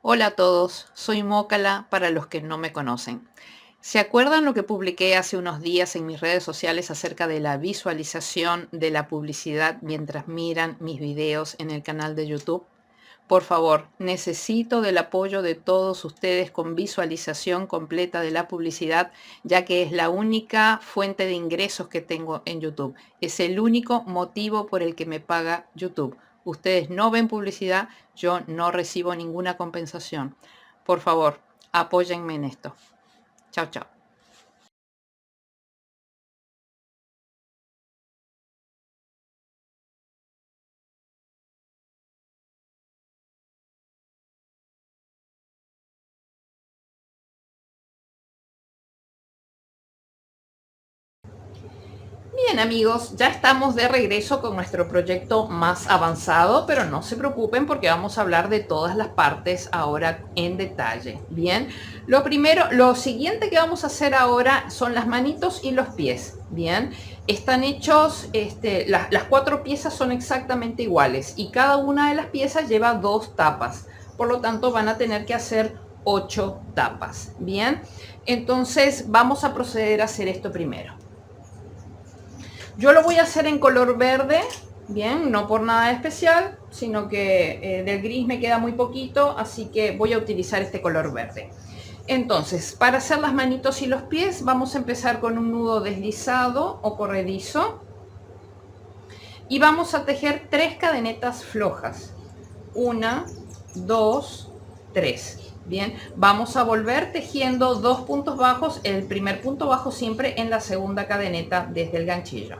Hola a todos, soy Mócala para los que no me conocen. ¿Se acuerdan lo que publiqué hace unos días en mis redes sociales acerca de la visualización de la publicidad mientras miran mis videos en el canal de YouTube? Por favor, necesito del apoyo de todos ustedes con visualización completa de la publicidad, ya que es la única fuente de ingresos que tengo en YouTube. Es el único motivo por el que me paga YouTube. Ustedes no ven publicidad, yo no recibo ninguna compensación. Por favor, apóyenme en esto. Chao, chao. Bien amigos, ya estamos de regreso con nuestro proyecto más avanzado, pero no se preocupen porque vamos a hablar de todas las partes ahora en detalle. Bien, lo siguiente que vamos a hacer ahora son las manitos y los pies. Bien, están hechos, las cuatro piezas son exactamente iguales y cada una de las piezas lleva 2 tapas. Por lo tanto van a tener que hacer 8 tapas. Bien, entonces vamos a proceder a hacer esto primero. Yo lo voy a hacer en color verde, bien, no por nada especial, sino que del gris me queda muy poquito, así que voy a utilizar este color verde. Entonces, para hacer las manitos y los pies, vamos a empezar con un nudo deslizado o corredizo. Y vamos a tejer 3 cadenetas flojas. 1, 2, 3. Bien, vamos a volver tejiendo 2 puntos bajos, el primer punto bajo siempre en la segunda cadeneta desde el ganchillo.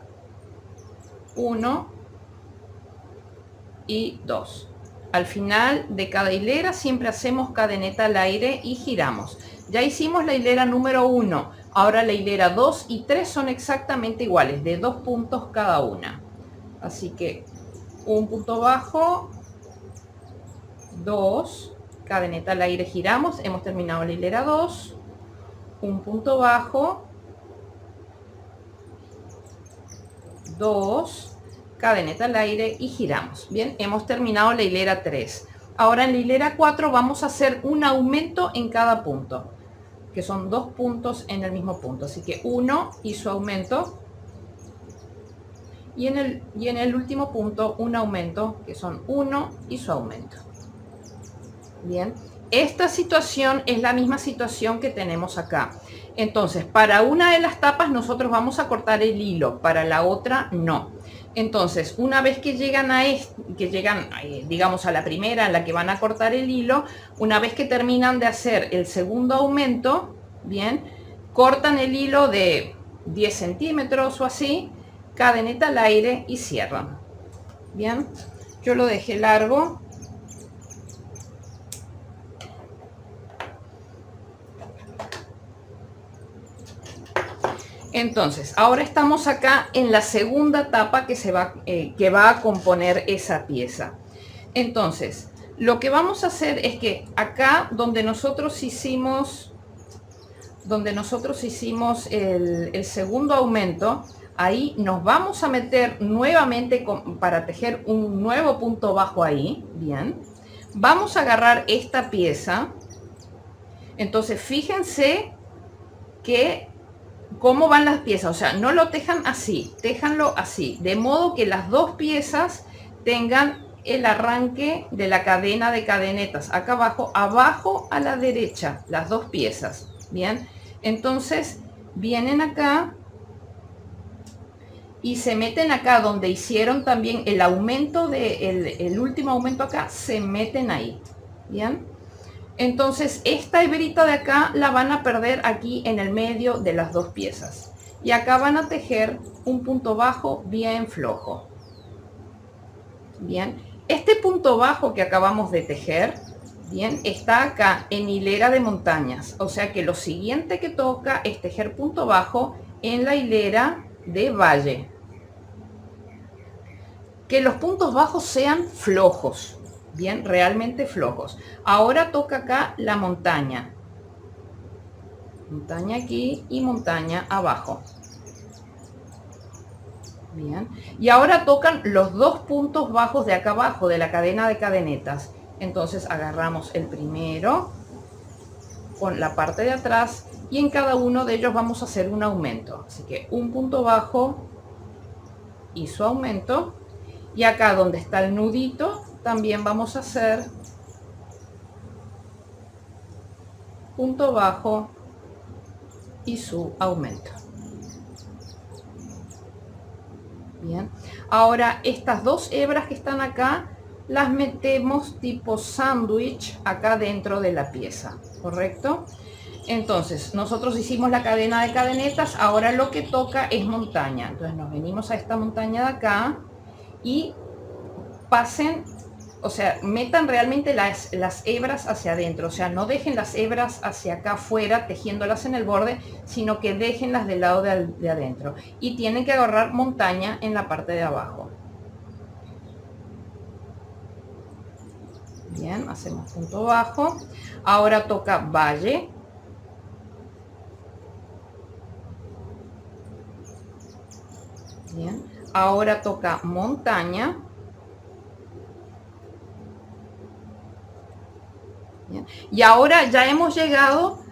1 y 2. Al final de cada hilera siempre hacemos cadeneta al aire y giramos. Ya hicimos la hilera número 1. Ahora la hilera 2 y 3 son exactamente iguales, de 2 puntos cada una. Así que un punto bajo, 2, cadeneta al aire, giramos, hemos terminado la hilera 2, un punto bajo, 2, cadeneta al aire y giramos. Bien, hemos terminado la hilera 3. Ahora en la hilera 4 vamos a hacer un aumento en cada punto, que son 2 puntos en el mismo punto. Así que 1 y su aumento, y en el último punto un aumento, que son 1 y su aumento. Bien, esta situación es la misma situación que tenemos acá. Entonces, para una de las tapas nosotros vamos a cortar el hilo, para la otra no. Entonces, una vez que llegan digamos a la primera en la que van a cortar el hilo, una vez que terminan de hacer el segundo aumento, bien, cortan el hilo de 10 centímetros o así, cadeneta al aire y cierran. Bien, yo lo dejé largo. Entonces, ahora estamos acá en la segunda tapa que va a componer esa pieza. Entonces, lo que vamos a hacer es que acá donde nosotros hicimos el segundo aumento, ahí nos vamos a meter nuevamente para tejer un nuevo punto bajo ahí. Bien, vamos a agarrar esta pieza. Entonces, fíjense que cómo van las piezas, o sea, no lo tejan así, téjanlo así, de modo que las dos piezas tengan el arranque de la cadena de cadenetas acá abajo, abajo a la derecha, las dos piezas. Bien, entonces vienen acá y se meten acá donde hicieron también el aumento el último aumento acá, se meten ahí. Bien, entonces esta hebrita de acá la van a perder aquí en el medio de las dos piezas y acá van a tejer un punto bajo bien flojo. Bien, este punto bajo que acabamos de tejer, bien, está acá en hilera de montañas, o sea que lo siguiente que toca es tejer punto bajo en la hilera de valle. Que los puntos bajos sean flojos, bien, realmente flojos. Ahora toca acá la montaña. Montaña aquí y montaña abajo. Bien. Y ahora tocan los dos puntos bajos de acá abajo de la cadena de cadenetas. Entonces agarramos el primero con la parte de atrás y en cada uno de ellos vamos a hacer un aumento. Así que un punto bajo y su aumento. Y acá donde está el nudito también vamos a hacer punto bajo y su aumento. Bien, ahora estas dos hebras que están acá las metemos tipo sándwich acá dentro de la pieza, ¿correcto? Entonces nosotros hicimos la cadena de cadenetas, ahora lo que toca es montaña. Entonces nos venimos a esta montaña de acá y pasen, o sea, metan realmente las hebras hacia adentro, o sea, no dejen las hebras hacia acá afuera tejiéndolas en el borde, sino que déjenlas del lado de adentro y tienen que agarrar montaña en la parte de abajo. Bien, hacemos punto bajo. Ahora toca valle. Bien, ahora toca montaña. Bien. Y ahora ya hemos llegado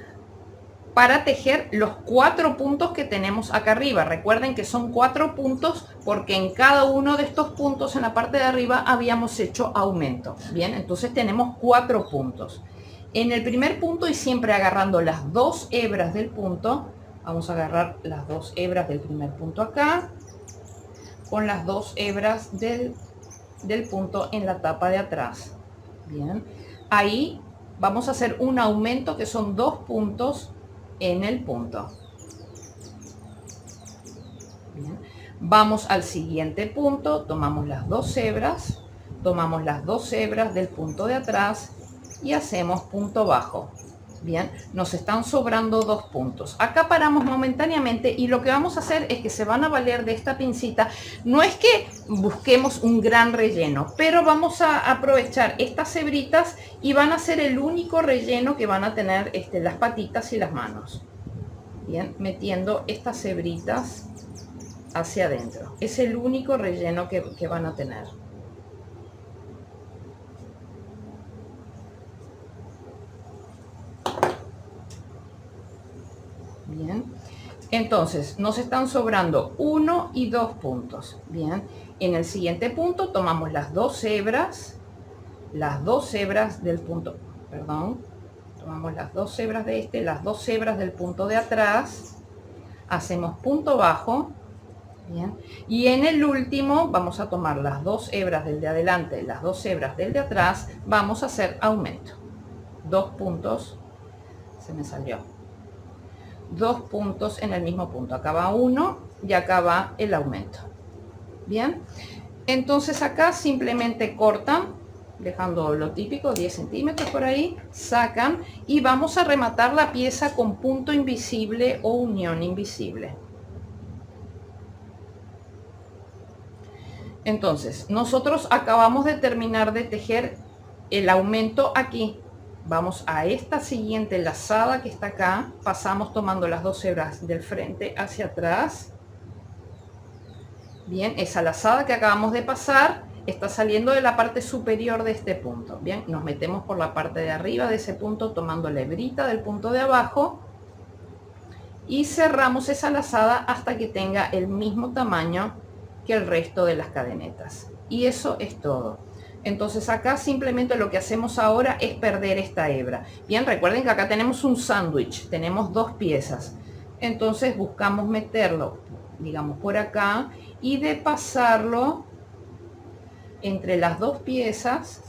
para tejer los 4 puntos que tenemos acá arriba. Recuerden que son 4 puntos porque en cada uno de estos puntos en la parte de arriba habíamos hecho aumento. Bien, entonces tenemos 4 puntos. En el primer punto y siempre agarrando las 2 hebras del punto, vamos a agarrar las 2 hebras del primer punto acá con las 2 hebras del punto en la tapa de atrás. Bien, ahí vamos a hacer un aumento que son 2 puntos en el punto. Bien. Vamos al siguiente punto, tomamos las 2 hebras, tomamos las 2 hebras del punto de atrás y hacemos punto bajo. Bien, nos están sobrando 2 puntos. Acá paramos momentáneamente y lo que vamos a hacer es que se van a valer de esta pincita. No es que busquemos un gran relleno, pero vamos a aprovechar estas hebritas y van a ser el único relleno que van a tener las patitas y las manos. Bien, metiendo estas hebritas hacia adentro. Es el único relleno que van a tener. Bien, entonces nos están sobrando 1 y 2 puntos. Bien, en el siguiente punto tomamos las 2 hebras del punto, perdón, tomamos las 2 hebras de las 2 hebras del punto de atrás, hacemos punto bajo. Bien, y en el último vamos a tomar las 2 hebras del de adelante, las 2 hebras del de atrás, vamos a hacer aumento. 2 puntos, se me salió. 2 puntos en el mismo punto. Acá va uno y acá va el aumento. Bien, entonces acá simplemente cortan, dejando lo típico, 10 centímetros por ahí, sacan y vamos a rematar la pieza con punto invisible o unión invisible. Entonces, nosotros acabamos de terminar de tejer el aumento aquí. Vamos a esta siguiente lazada que está acá, pasamos tomando las 2 hebras del frente hacia atrás. Bien, esa lazada que acabamos de pasar está saliendo de la parte superior de este punto. Bien, nos metemos por la parte de arriba de ese punto tomando la hebrita del punto de abajo y cerramos esa lazada hasta que tenga el mismo tamaño que el resto de las cadenetas. Y eso es todo. Entonces acá simplemente lo que hacemos ahora es perder esta hebra. Bien, recuerden que acá tenemos un sándwich, tenemos 2 piezas. Entonces buscamos meterlo, digamos, por acá y de pasarlo entre las 2 piezas.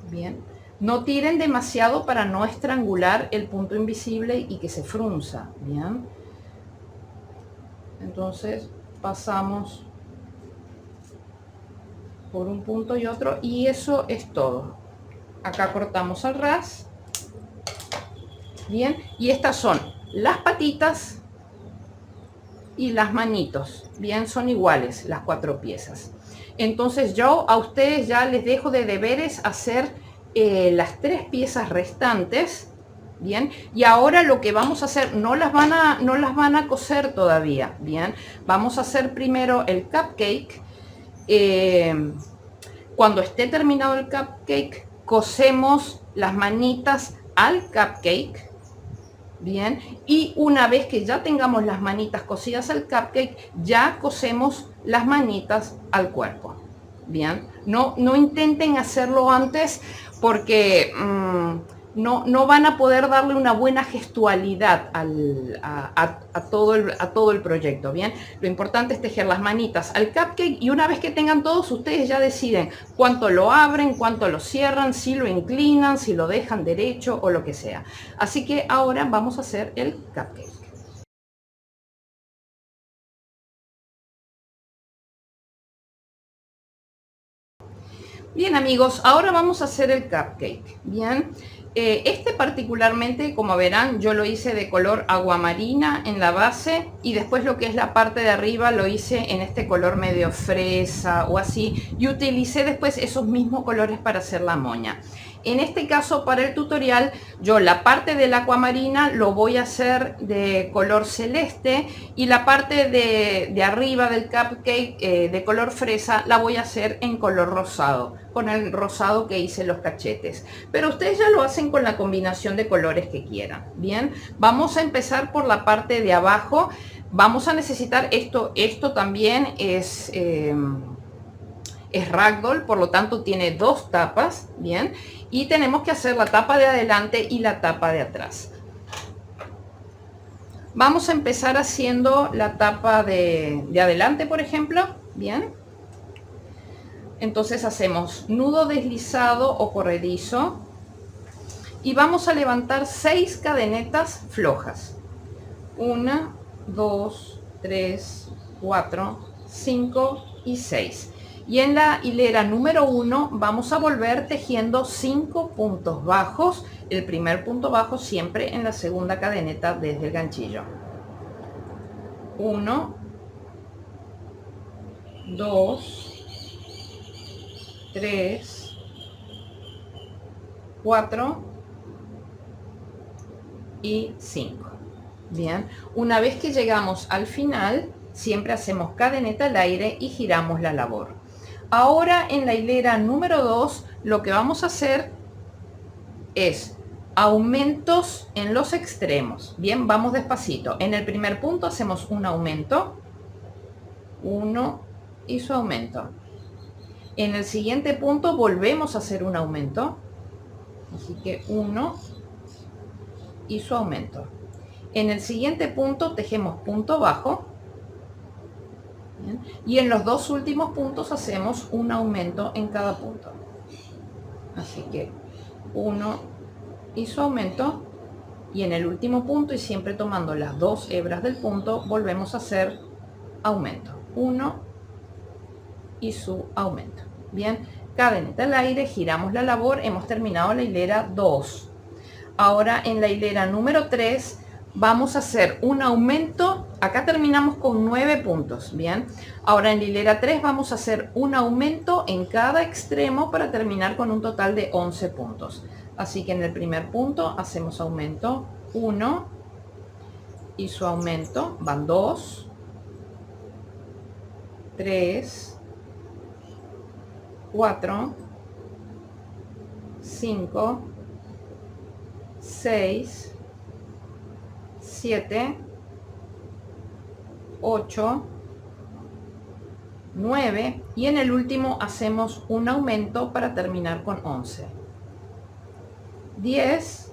Bien, no tiren demasiado para no estrangular el punto invisible y que se frunza. Bien, entonces pasamos por un punto y otro y eso es todo. Acá cortamos al ras. Bien, y estas son las patitas y las manitos. Bien, son iguales las 4 piezas. Entonces yo a ustedes ya les dejo de deberes hacer las 3 piezas restantes. Bien, y ahora lo que vamos a hacer, no las van a coser todavía. Bien, vamos a hacer primero el cupcake. Cuando esté terminado el cupcake, cosemos las manitas al cupcake, bien, y una vez que ya tengamos las manitas cosidas al cupcake, ya cosemos las manitas al cuerpo, bien. No intenten hacerlo antes porque no van a poder darle una buena gestualidad a todo el proyecto, bien. Lo importante es tejer las manitas al cupcake y una vez que tengan todos, ustedes ya deciden cuánto lo abren, cuánto lo cierran, si lo inclinan, si lo dejan derecho o lo que sea. Así que ahora vamos a hacer el cupcake. Bien amigos, ahora vamos a hacer el cupcake, bien. Este particularmente, como verán, yo lo hice de color aguamarina en la base y después lo que es la parte de arriba lo hice en este color medio fresa o así, y utilicé después esos mismos colores para hacer la moña. En este caso, para el tutorial, yo la parte del acuamarina lo voy a hacer de color celeste y la parte de arriba del cupcake de color fresa la voy a hacer en color rosado, con el rosado que hice los cachetes. Pero ustedes ya lo hacen con la combinación de colores que quieran. Bien, vamos a empezar por la parte de abajo. Vamos a necesitar esto también es ragdoll, por lo tanto tiene dos tapas, bien, y tenemos que hacer la tapa de adelante y la tapa de atrás. Vamos a empezar haciendo la tapa de adelante, por ejemplo, bien. Entonces hacemos nudo deslizado o corredizo y vamos a levantar 6 cadenetas flojas. 1, 2, 3, 4, 5 y 6. Y en la hilera número 1 vamos a volver tejiendo 5 puntos bajos. El primer punto bajo siempre en la segunda cadeneta desde el ganchillo. 1, 2, 3, 4 y 5. Bien, una vez que llegamos al final, siempre hacemos cadeneta al aire y giramos la labor. Ahora en la hilera número 2 lo que vamos a hacer es aumentos en los extremos. Bien, vamos despacito. En el primer punto hacemos un aumento, 1 y su aumento. En el siguiente punto volvemos a hacer un aumento, así que 1 y su aumento. En el siguiente punto tejemos punto bajo. Bien. Y en los dos últimos puntos hacemos un aumento en cada punto, así que 1 y su aumento, y en el último punto, y siempre tomando las dos hebras del punto, volvemos a hacer aumento, 1 y su aumento. Bien, cadeneta al aire, giramos la labor, hemos terminado la hilera 2. Ahora en la hilera número 3 vamos a hacer un aumento. Acá terminamos con 9 puntos, bien. Ahora en la hilera 3 vamos a hacer un aumento en cada extremo para terminar con un total de 11 puntos. Así que en el primer punto hacemos aumento 1 y su aumento, van 2, 3, 4, 5, 6, 7, 8, 9 y en el último hacemos un aumento para terminar con 11, 10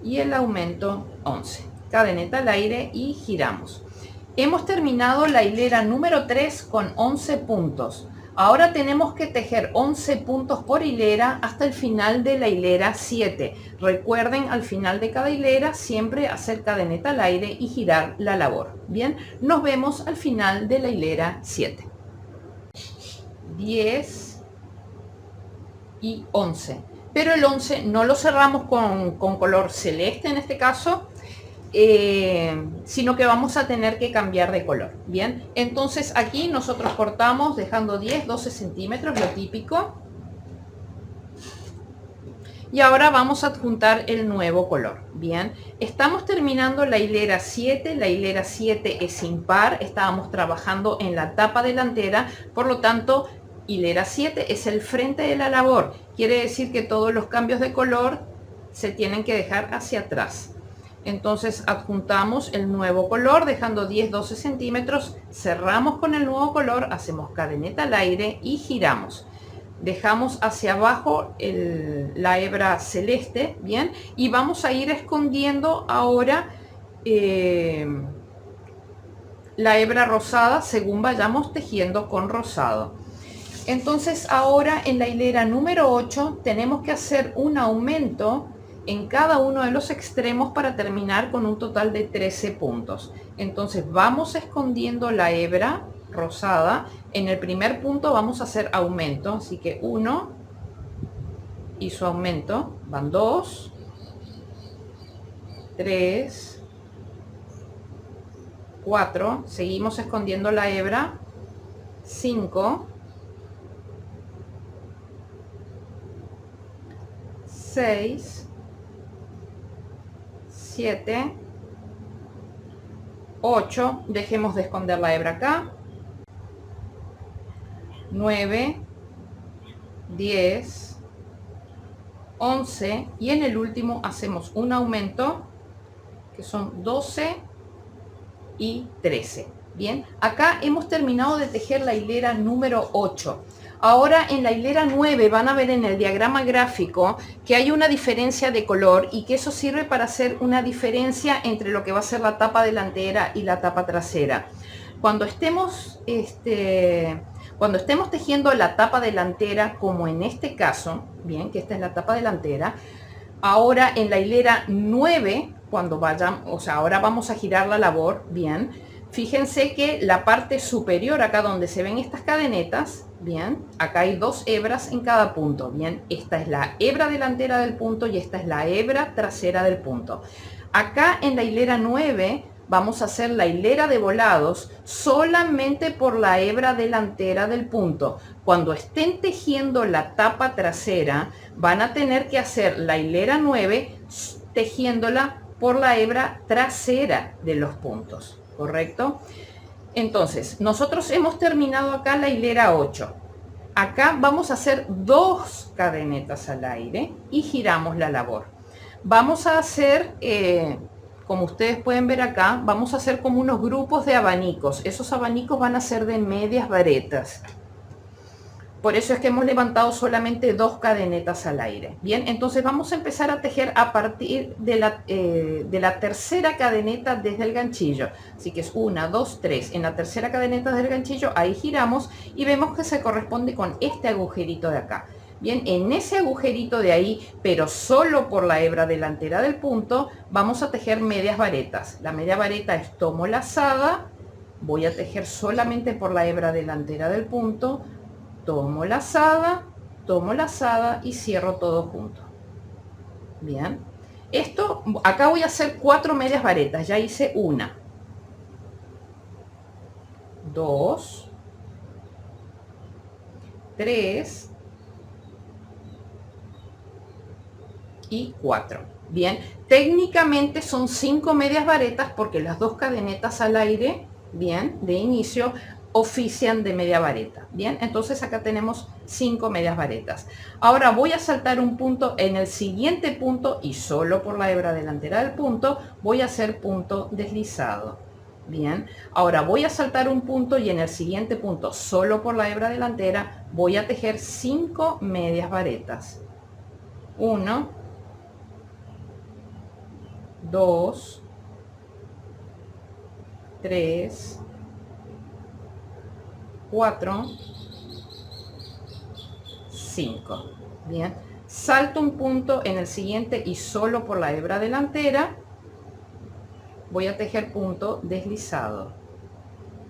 y el aumento 11. Cadeneta al aire y giramos. Hemos terminado la hilera número 3 con 11 puntos. Ahora tenemos que tejer 11 puntos por hilera hasta el final de la hilera 7. Recuerden, al final de cada hilera siempre hacer cadeneta al aire y girar la labor. Bien, nos vemos al final de la hilera 7. 10 y 11. Pero el 11 no lo cerramos con color celeste en este caso, sino que vamos a tener que cambiar de color. Bien, entonces aquí nosotros cortamos dejando 10-12 centímetros, lo típico, y ahora vamos a adjuntar el nuevo color. Bien, estamos terminando la hilera 7. La hilera 7 es impar, estábamos trabajando en la tapa delantera, por lo tanto Hilera 7 es el frente de la labor. Quiere decir que todos los cambios de color se tienen que dejar hacia atrás. Entonces adjuntamos el nuevo color dejando 10-12 centímetros, cerramos con el nuevo color, hacemos cadeneta al aire y giramos. Dejamos hacia abajo la hebra celeste, bien, y vamos a ir escondiendo ahora la hebra rosada según vayamos tejiendo con rosado. Entonces ahora en la hilera número 8 tenemos que hacer un aumento en cada uno de los extremos para terminar con un total de 13 puntos. Entonces vamos escondiendo la hebra rosada. En el primer punto vamos a hacer aumento, así que 1 hizo aumento, van 2, 3, 4, seguimos escondiendo la hebra, 5, 6, 7, 8, dejemos de esconder la hebra acá, 9, 10, 11 y en el último hacemos un aumento que son 12 y 13. Bien, acá hemos terminado de tejer la hilera número 8. Ahora en la hilera 9 van a ver en el diagrama gráfico que hay una diferencia de color y que eso sirve para hacer una diferencia entre lo que va a ser la tapa delantera y la tapa trasera. Cuando estemos tejiendo la tapa delantera, como en este caso, bien, que esta es la tapa delantera, ahora en la hilera 9, cuando vayan, o sea, ahora vamos a girar la labor, bien, fíjense que la parte superior, acá donde se ven estas cadenetas, bien, acá hay 2 hebras en cada punto, bien, esta es la hebra delantera del punto y esta es la hebra trasera del punto. Acá en la hilera 9 vamos a hacer la hilera de volados solamente por la hebra delantera del punto. Cuando estén tejiendo la tapa trasera, van a tener que hacer la hilera 9 tejiéndola por la hebra trasera de los puntos, ¿correcto? Entonces, nosotros hemos terminado acá la hilera 8. Acá vamos a hacer 2 cadenetas al aire y giramos la labor. Vamos a hacer, como ustedes pueden ver acá, vamos a hacer como unos grupos de abanicos. Esos abanicos van a ser de medias varetas. Por eso es que hemos levantado solamente 2 cadenetas al aire. Bien, entonces vamos a empezar a tejer a partir de la tercera cadeneta desde el ganchillo. Así que es 1, 2, 3. En la tercera cadeneta del ganchillo, ahí giramos y vemos que se corresponde con este agujerito de acá. Bien, en ese agujerito de ahí, pero solo por la hebra delantera del punto, vamos a tejer medias varetas. La media vareta es tomo lazada, voy a tejer solamente por la hebra delantera del punto, tomo lazada y cierro todo junto. Bien, esto acá voy a hacer 4 medias varetas. Ya hice 1, 2, 3 y 4. Bien, técnicamente son 5 medias varetas porque las 2 cadenetas al aire, bien, de inicio ofician de media vareta. Bien, entonces acá tenemos 5 medias varetas. Ahora voy a saltar un punto en el siguiente punto y solo por la hebra delantera del punto voy a hacer punto deslizado. Bien, ahora voy a saltar un punto y en el siguiente punto solo por la hebra delantera voy a tejer 5 medias varetas. 1, 2, 3, 4, 5. Bien, salto un punto en el siguiente y solo por la hebra delantera voy a tejer punto deslizado.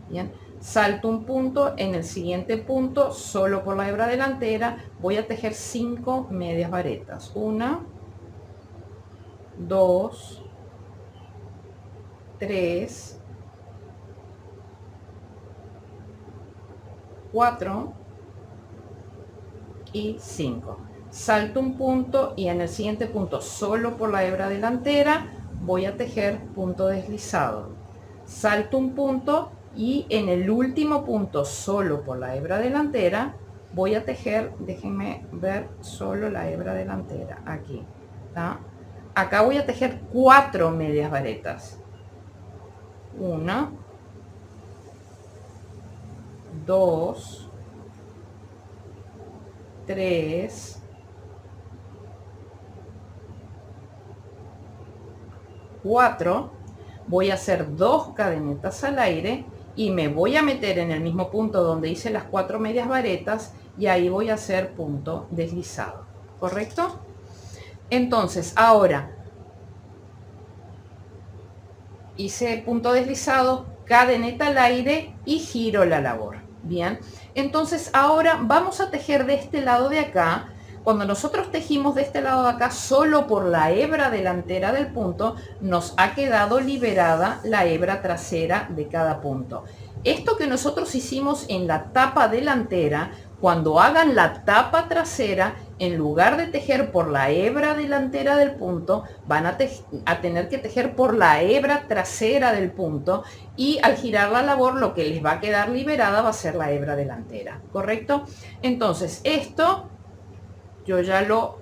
Bien, salto un punto en el siguiente punto solo por la hebra delantera voy a tejer 5 medias varetas. 1, 2, 3, 4 y 5. Salto un punto y en el siguiente punto solo por la hebra delantera voy a tejer punto deslizado. Salto un punto y en el último punto solo por la hebra delantera voy a tejer, déjenme ver solo la hebra delantera, aquí, ¿tá? Acá voy a tejer 4 medias varetas. 1, 2, 3, 4. Voy a hacer 2 cadenetas al aire y me voy a meter en el mismo punto donde hice las 4 medias varetas y ahí voy a hacer punto deslizado, ¿correcto? Entonces ahora hice punto deslizado, cadeneta al aire y giro la labor. Bien, entonces ahora vamos a tejer de este lado de acá. Cuando nosotros tejimos de este lado de acá solo por la hebra delantera del punto, nos ha quedado liberada la hebra trasera de cada punto. Esto que nosotros hicimos en la tapa delantera, cuando hagan la tapa trasera, en lugar de tejer por la hebra delantera del punto, van a tener que tejer por la hebra trasera del punto, y al girar la labor lo que les va a quedar liberada va a ser la hebra delantera, ¿correcto? Entonces esto yo ya lo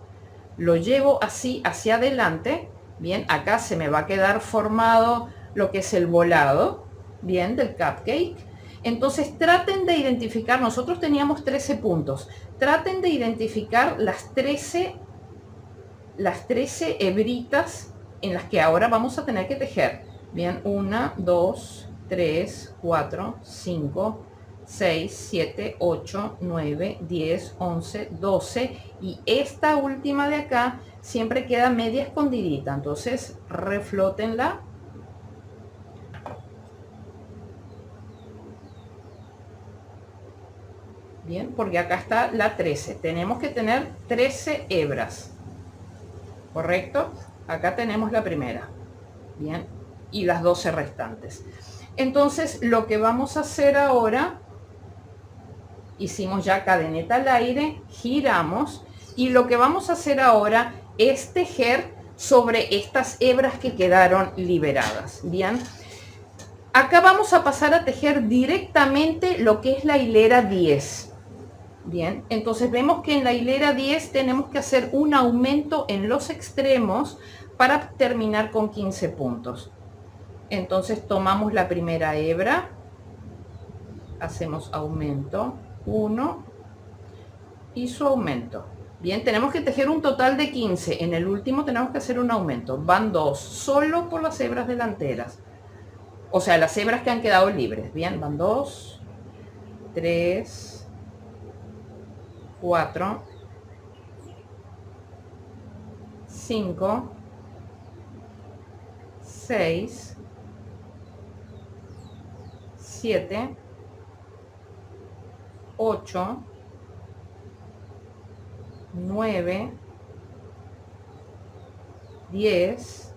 llevo así hacia adelante. Bien, acá se me va a quedar formado lo que es el volado, bien, del cupcake. Entonces traten de identificar, nosotros teníamos 13 puntos, traten de identificar las 13 hebritas en las que ahora vamos a tener que tejer. Bien, 1, 2, 3, 4, 5, 6, 7, 8, 9, 10, 11, 12 y esta última de acá siempre queda media escondidita, entonces reflótenla. Bien, porque acá está la 13, tenemos que tener 13 hebras, ¿correcto? Acá tenemos la primera, bien, y las 12 restantes. Entonces lo que vamos a hacer ahora, hicimos ya cadeneta al aire, giramos, y lo que vamos a hacer ahora es tejer sobre estas hebras que quedaron liberadas. Bien, acá vamos a pasar a tejer directamente lo que es la hilera 10. Bien, entonces vemos que en la hilera 10 tenemos que hacer un aumento en los extremos para terminar con 15 puntos. Entonces tomamos la primera hebra, hacemos aumento 1 y su aumento. Bien, tenemos que tejer un total de 15. En el último tenemos que hacer un aumento. Van 2, solo por las hebras delanteras. O sea, las hebras que han quedado libres. Bien, van 2, 3, 4, 5, 6, 7, 8, 9, 10,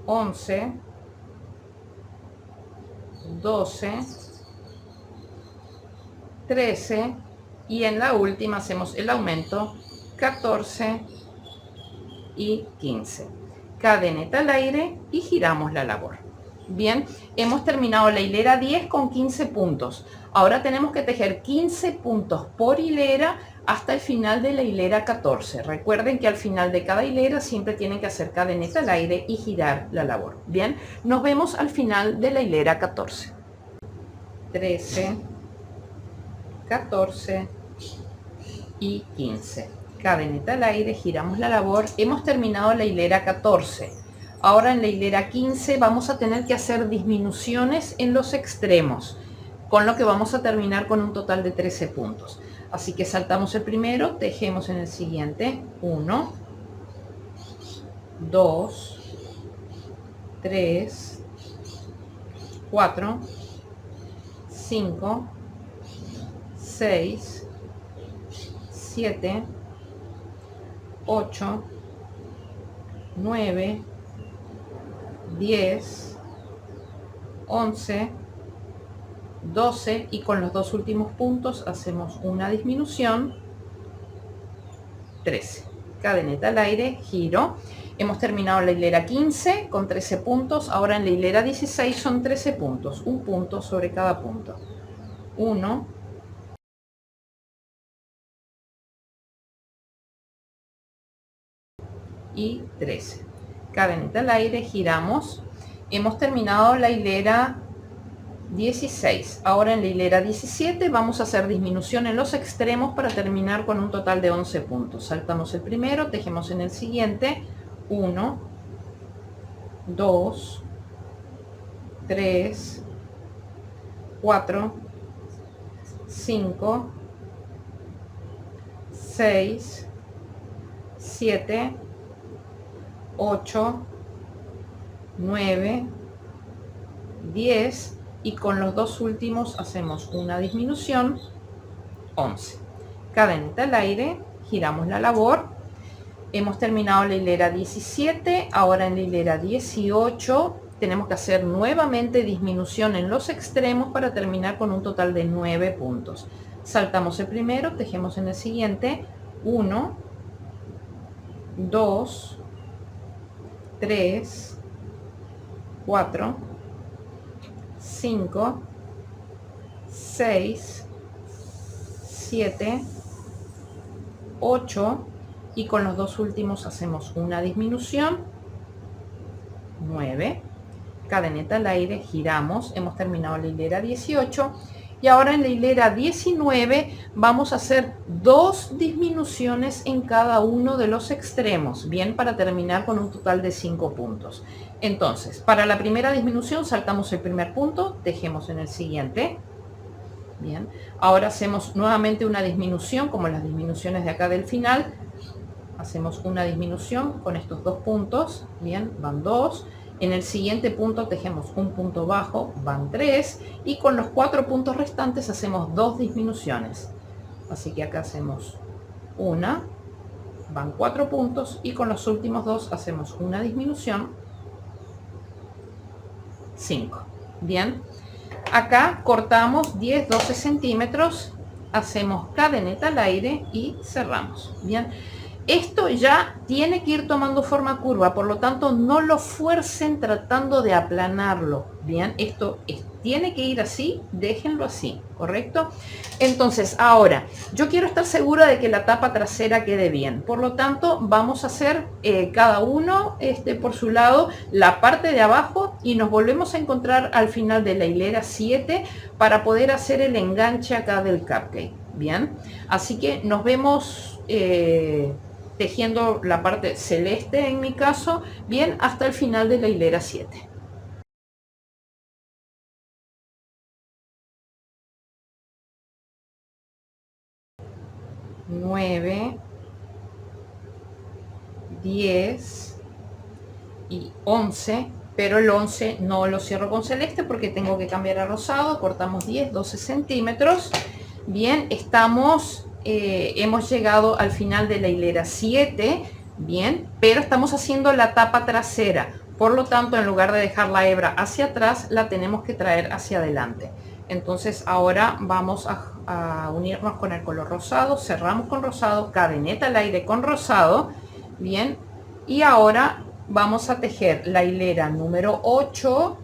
11, 12, 13 y en la última hacemos el aumento 14 y 15. Cadeneta al aire y giramos la labor. Bien, hemos terminado la hilera 10 con 15 puntos. Ahora tenemos que tejer 15 puntos por hilera hasta el final de la hilera 14. Recuerden que al final de cada hilera siempre tienen que hacer cadeneta al aire y girar la labor. Bien, nos vemos al final de la hilera 14. 13, 14 y 15. Cadeneta al aire, giramos la labor. Hemos terminado la hilera 14. Ahora en la hilera 15 vamos a tener que hacer disminuciones en los extremos, con lo que vamos a terminar con un total de 13 puntos. Así que saltamos el primero, tejemos en el siguiente. 1, 2, 3, 4, 5, 6, 7, 8, 9, 10, 11, 12 y con los dos últimos puntos hacemos una disminución, 13. Cadeneta al aire, giro. Hemos terminado la hilera 15 con 13 puntos. Ahora en la hilera 16 son 13 puntos, un punto sobre cada punto. 1, y 13. Cadeneta al aire, giramos. Hemos terminado la hilera 16. Ahora en la hilera 17 vamos a hacer disminución en los extremos para terminar con un total de 11 puntos. Saltamos el primero, tejemos en el siguiente 1, 2, 3, 4, 5, 6, 7, 8, 9, 10 y con los dos últimos hacemos una disminución, 11. Cadeneta al aire, giramos la labor. Hemos terminado la hilera 17, ahora en la hilera 18 tenemos que hacer nuevamente disminución en los extremos para terminar con un total de 9 puntos. Saltamos el primero, tejemos en el siguiente 1, 2, 3, 4, 5, 6, 7, 8 y con los dos últimos hacemos una disminución, 9. Cadeneta al aire, giramos, hemos terminado la hilera 18 y ahora en la hilera 19 vamos a hacer 2 disminuciones en cada uno de los extremos, bien, para terminar con un total de 5 puntos. Entonces, para la primera disminución saltamos el primer punto, tejemos en el siguiente. Bien, ahora hacemos nuevamente una disminución, como las disminuciones de acá del final. Hacemos una disminución con estos 2 puntos, bien, van 2. En el siguiente punto tejemos un punto bajo, van 3. Y con los 4 puntos restantes hacemos 2 disminuciones. Así que acá hacemos una, van 4 puntos y con los últimos 2 hacemos una disminución, 5. Bien, acá cortamos 10-12 centímetros, hacemos cadeneta al aire y cerramos. Bien, esto ya tiene que ir tomando forma curva, por lo tanto no lo fuercen tratando de aplanarlo. Bien, esto tiene que ir así, déjenlo así, ¿correcto? Entonces ahora yo quiero estar segura de que la tapa trasera quede bien, por lo tanto vamos a hacer cada uno por su lado la parte de abajo y nos volvemos a encontrar al final de la hilera 7 para poder hacer el enganche acá del cupcake. Bien, así que nos vemos tejiendo la parte celeste en mi caso, bien, hasta el final de la hilera 7. Nueve, 10 y 11, pero el 11 no lo cierro con celeste porque tengo que cambiar a rosado. Cortamos 10-12 centímetros. Bien, estamos hemos llegado al final de la hilera 7, bien, pero estamos haciendo la tapa trasera, por lo tanto en lugar de dejar la hebra hacia atrás la tenemos que traer hacia adelante. Entonces ahora vamos a unirnos con el color rosado, cerramos con rosado, cadeneta al aire con rosado, bien, y ahora vamos a tejer la hilera número 8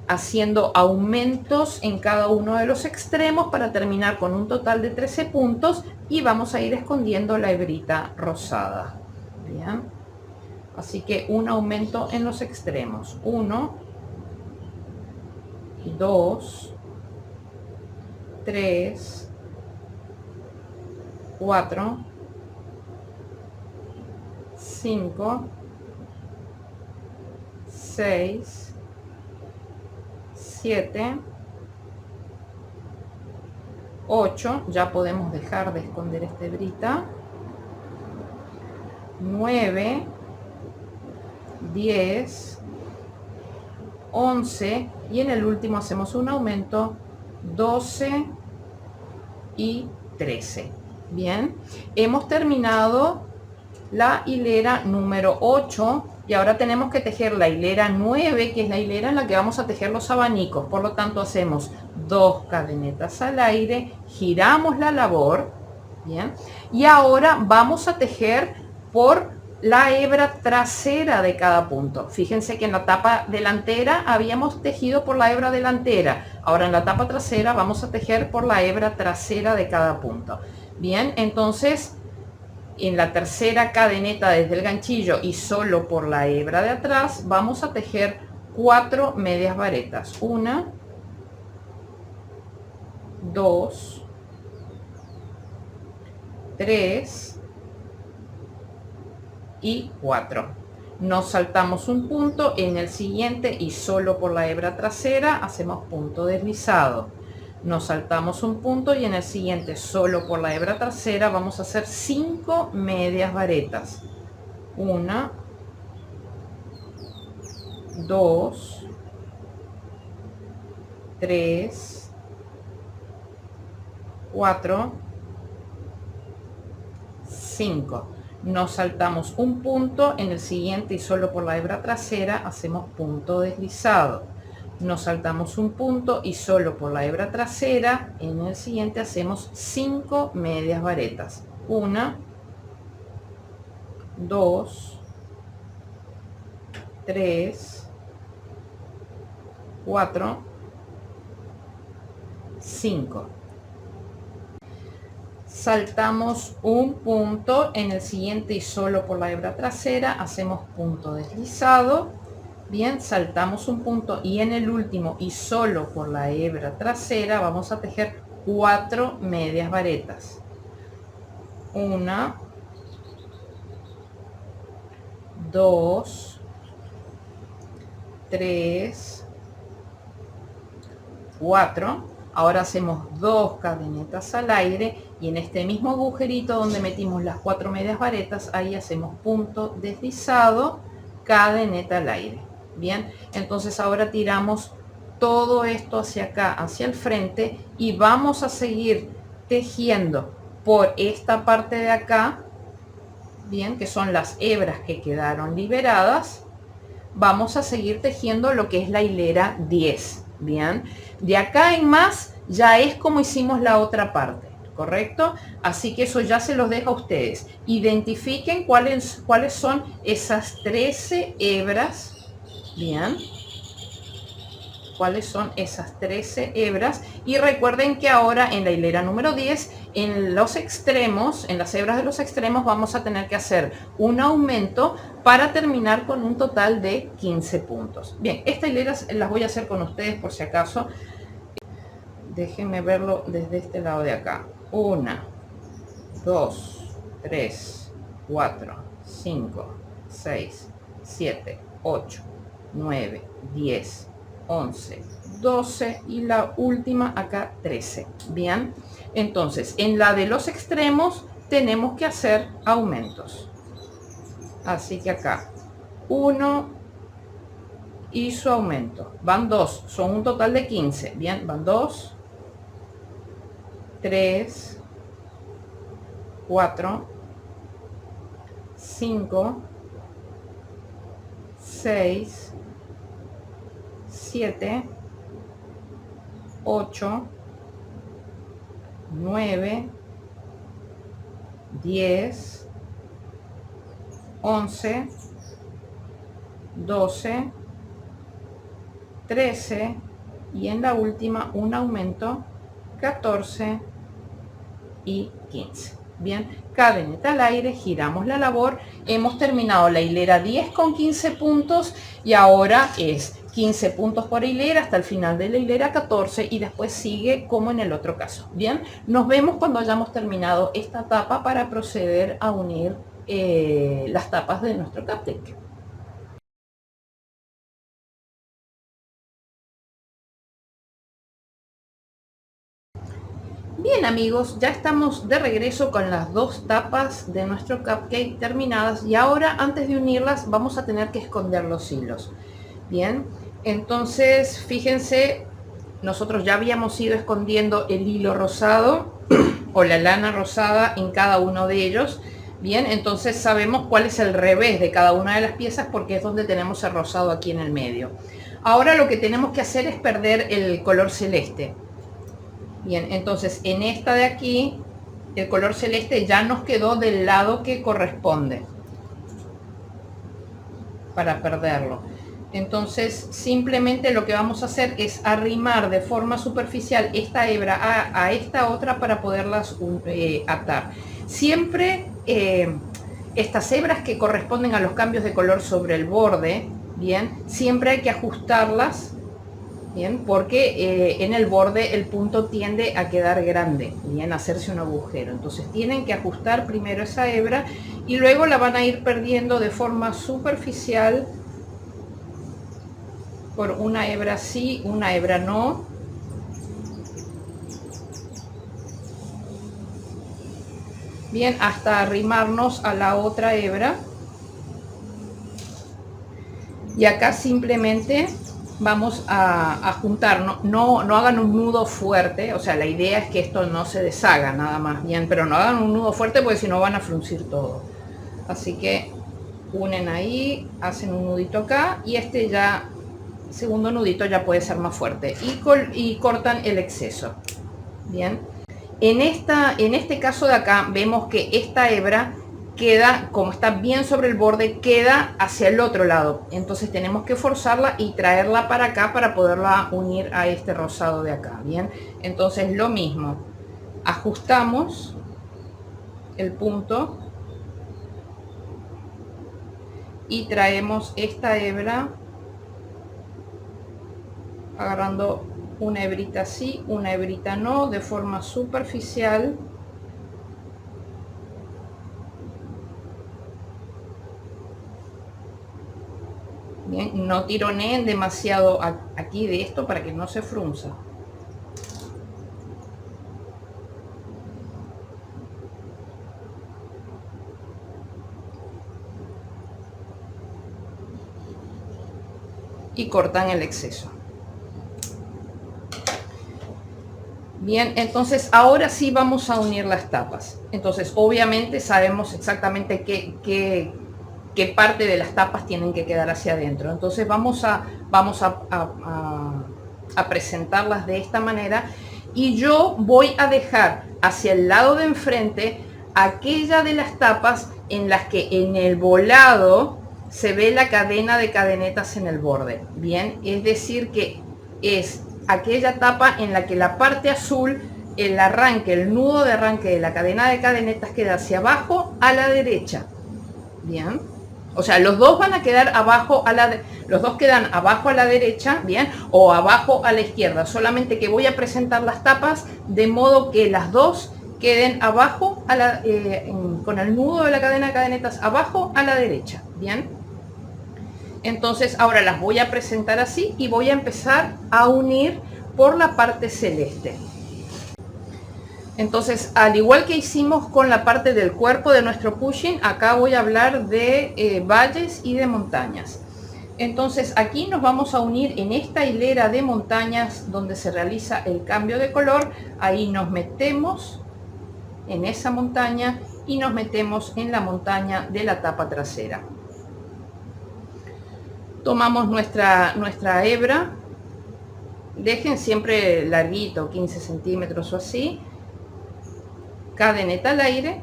haciendo aumentos en cada uno de los extremos para terminar con un total de 13 puntos y vamos a ir escondiendo la hebrita rosada. Bien, así que un aumento en los extremos, 1, 2, 3, 4, 5, 6, 7, 8, ya podemos dejar de esconder esta hebrita, 9, 10, 11 y en el último hacemos un aumento, 12 y 13. Bien, hemos terminado la hilera número 8 y ahora tenemos que tejer la hilera 9, que es la hilera en la que vamos a tejer los abanicos. Por lo tanto hacemos 2 cadenetas al aire, giramos la labor, bien, y ahora vamos a tejer por la hebra trasera de cada punto. Fíjense que en la tapa delantera habíamos tejido por la hebra delantera, ahora en la tapa trasera vamos a tejer por la hebra trasera de cada punto. Bien, entonces en la tercera cadeneta desde el ganchillo y solo por la hebra de atrás vamos a tejer 4 medias varetas. 1, 2, 3 y 4. Nos saltamos un punto, en el siguiente y solo por la hebra trasera hacemos punto deslizado. Nos saltamos un punto y en el siguiente solo por la hebra trasera vamos a hacer 5 medias varetas. 1, 2, 3, 4, 5. Nos saltamos un punto, en el siguiente y solo por la hebra trasera hacemos punto deslizado. Nos saltamos un punto y solo por la hebra trasera, en el siguiente hacemos 5 medias varetas. 1, 2, 3, 4, 5. Saltamos un punto, en el siguiente y solo por la hebra trasera hacemos punto deslizado. Bien, saltamos un punto y en el último y solo por la hebra trasera vamos a tejer 4 medias varetas. 1, 2, 3, 4. Ahora hacemos 2 cadenetas al aire y en este mismo agujerito donde metimos las 4 medias varetas, ahí hacemos punto deslizado, cadeneta al aire. Bien, entonces ahora tiramos todo esto hacia acá, hacia el frente, y vamos a seguir tejiendo por esta parte de acá, bien, que son las hebras que quedaron liberadas. Vamos a seguir tejiendo lo que es la hilera 10. Bien, de acá en más ya es como hicimos la otra parte, ¿correcto? Así que eso ya se los dejo a ustedes. Identifiquen cuáles son esas 13 hebras. Bien, cuáles son esas 13 hebras, y recuerden que ahora en la hilera número 10, en los extremos, en las hebras de los extremos, vamos a tener que hacer un aumento para terminar con un total de 15 puntos. Bien, esta hilera las voy a hacer con ustedes por si acaso. Déjenme verlo desde este lado de acá. 1, 2, 3, 4, 5, 6, 7, 8, 9, 10, 11, 12 y la última acá 13. Bien, entonces en la de los extremos tenemos que hacer aumentos. Así que acá 1 y su aumento. Van 2, son un total de 15. Bien, van 2, 3, 4, 5, 6, 7, 8, 9, 10, 11, 12, 13 y en la última un aumento 14 y 15. Bien, cadeneta al aire, giramos la labor, hemos terminado la hilera 10 con 15 puntos y ahora es 15 puntos por hilera hasta el final de la hilera 14 y después sigue como en el otro caso. Bien, nos vemos cuando hayamos terminado esta etapa para proceder a unir las tapas de nuestro cupcake. Bien amigos, ya estamos de regreso con las 2 tapas de nuestro cupcake terminadas y ahora antes de unirlas vamos a tener que esconder los hilos. Bien, entonces fíjense, nosotros ya habíamos ido escondiendo el hilo rosado o la lana rosada en cada uno de ellos. Bien, entonces sabemos cuál es el revés de cada una de las piezas porque es donde tenemos el rosado aquí en el medio. Ahora lo que tenemos que hacer es perder el color celeste. Bien, entonces en esta de aquí el color celeste ya nos quedó del lado que corresponde para perderlo. Entonces simplemente lo que vamos a hacer es arrimar de forma superficial esta hebra a esta otra para poderlas atar. Siempre estas hebras que corresponden a los cambios de color sobre el borde, bien, siempre hay que ajustarlas, bien, porque en el borde el punto tiende a quedar grande, bien, a hacerse un agujero. Entonces tienen que ajustar primero esa hebra y luego la van a ir perdiendo de forma superficial por una hebra sí, una hebra no. Bien, hasta arrimarnos a la otra hebra. Y acá simplemente vamos a juntar, no hagan un nudo fuerte, o sea, la idea es que esto no se deshaga nada más, bien, pero no hagan un nudo fuerte porque si no van a fruncir todo. Así que unen ahí, hacen un nudito acá y este ya, segundo nudito ya puede ser más fuerte y cortan el exceso. Bien, en este caso de acá vemos que esta hebra queda, como está bien sobre el borde, queda hacia el otro lado. Entonces tenemos que forzarla y traerla para acá para poderla unir a este rosado de acá. Bien, entonces lo mismo, ajustamos el punto y traemos esta hebra agarrando una hebrita sí, una hebrita no, de forma superficial. Bien, no tironeen demasiado aquí de esto para que no se frunza. Y cortan el exceso. Bien, entonces ahora sí vamos a unir las tapas. Entonces obviamente sabemos exactamente qué parte de las tapas tienen que quedar hacia adentro. Entonces vamos a presentarlas de esta manera y yo voy a dejar hacia el lado de enfrente aquella de las tapas en las que en el volado se ve la cadena de cadenetas en el borde. Bien, es decir que es aquella tapa en la que la parte azul, el arranque, el nudo de arranque de la cadena de cadenetas queda hacia abajo a la derecha. Bien, o sea, los dos van a quedar abajo los dos quedan abajo a la derecha, bien, o abajo a la izquierda, solamente que voy a presentar las tapas de modo que las dos queden abajo con el nudo de la cadena de cadenetas abajo a la derecha. Bien, entonces ahora las voy a presentar así y voy a empezar a unir por la parte celeste. Entonces, al igual que hicimos con la parte del cuerpo de nuestro pushing, acá voy a hablar de valles y de montañas. Entonces aquí nos vamos a unir en esta hilera de montañas donde se realiza el cambio de color. Ahí nos metemos en esa montaña y nos metemos en la montaña de la tapa trasera. Tomamos nuestra hebra, dejen siempre larguito, 15 centímetros o así, cadeneta al aire.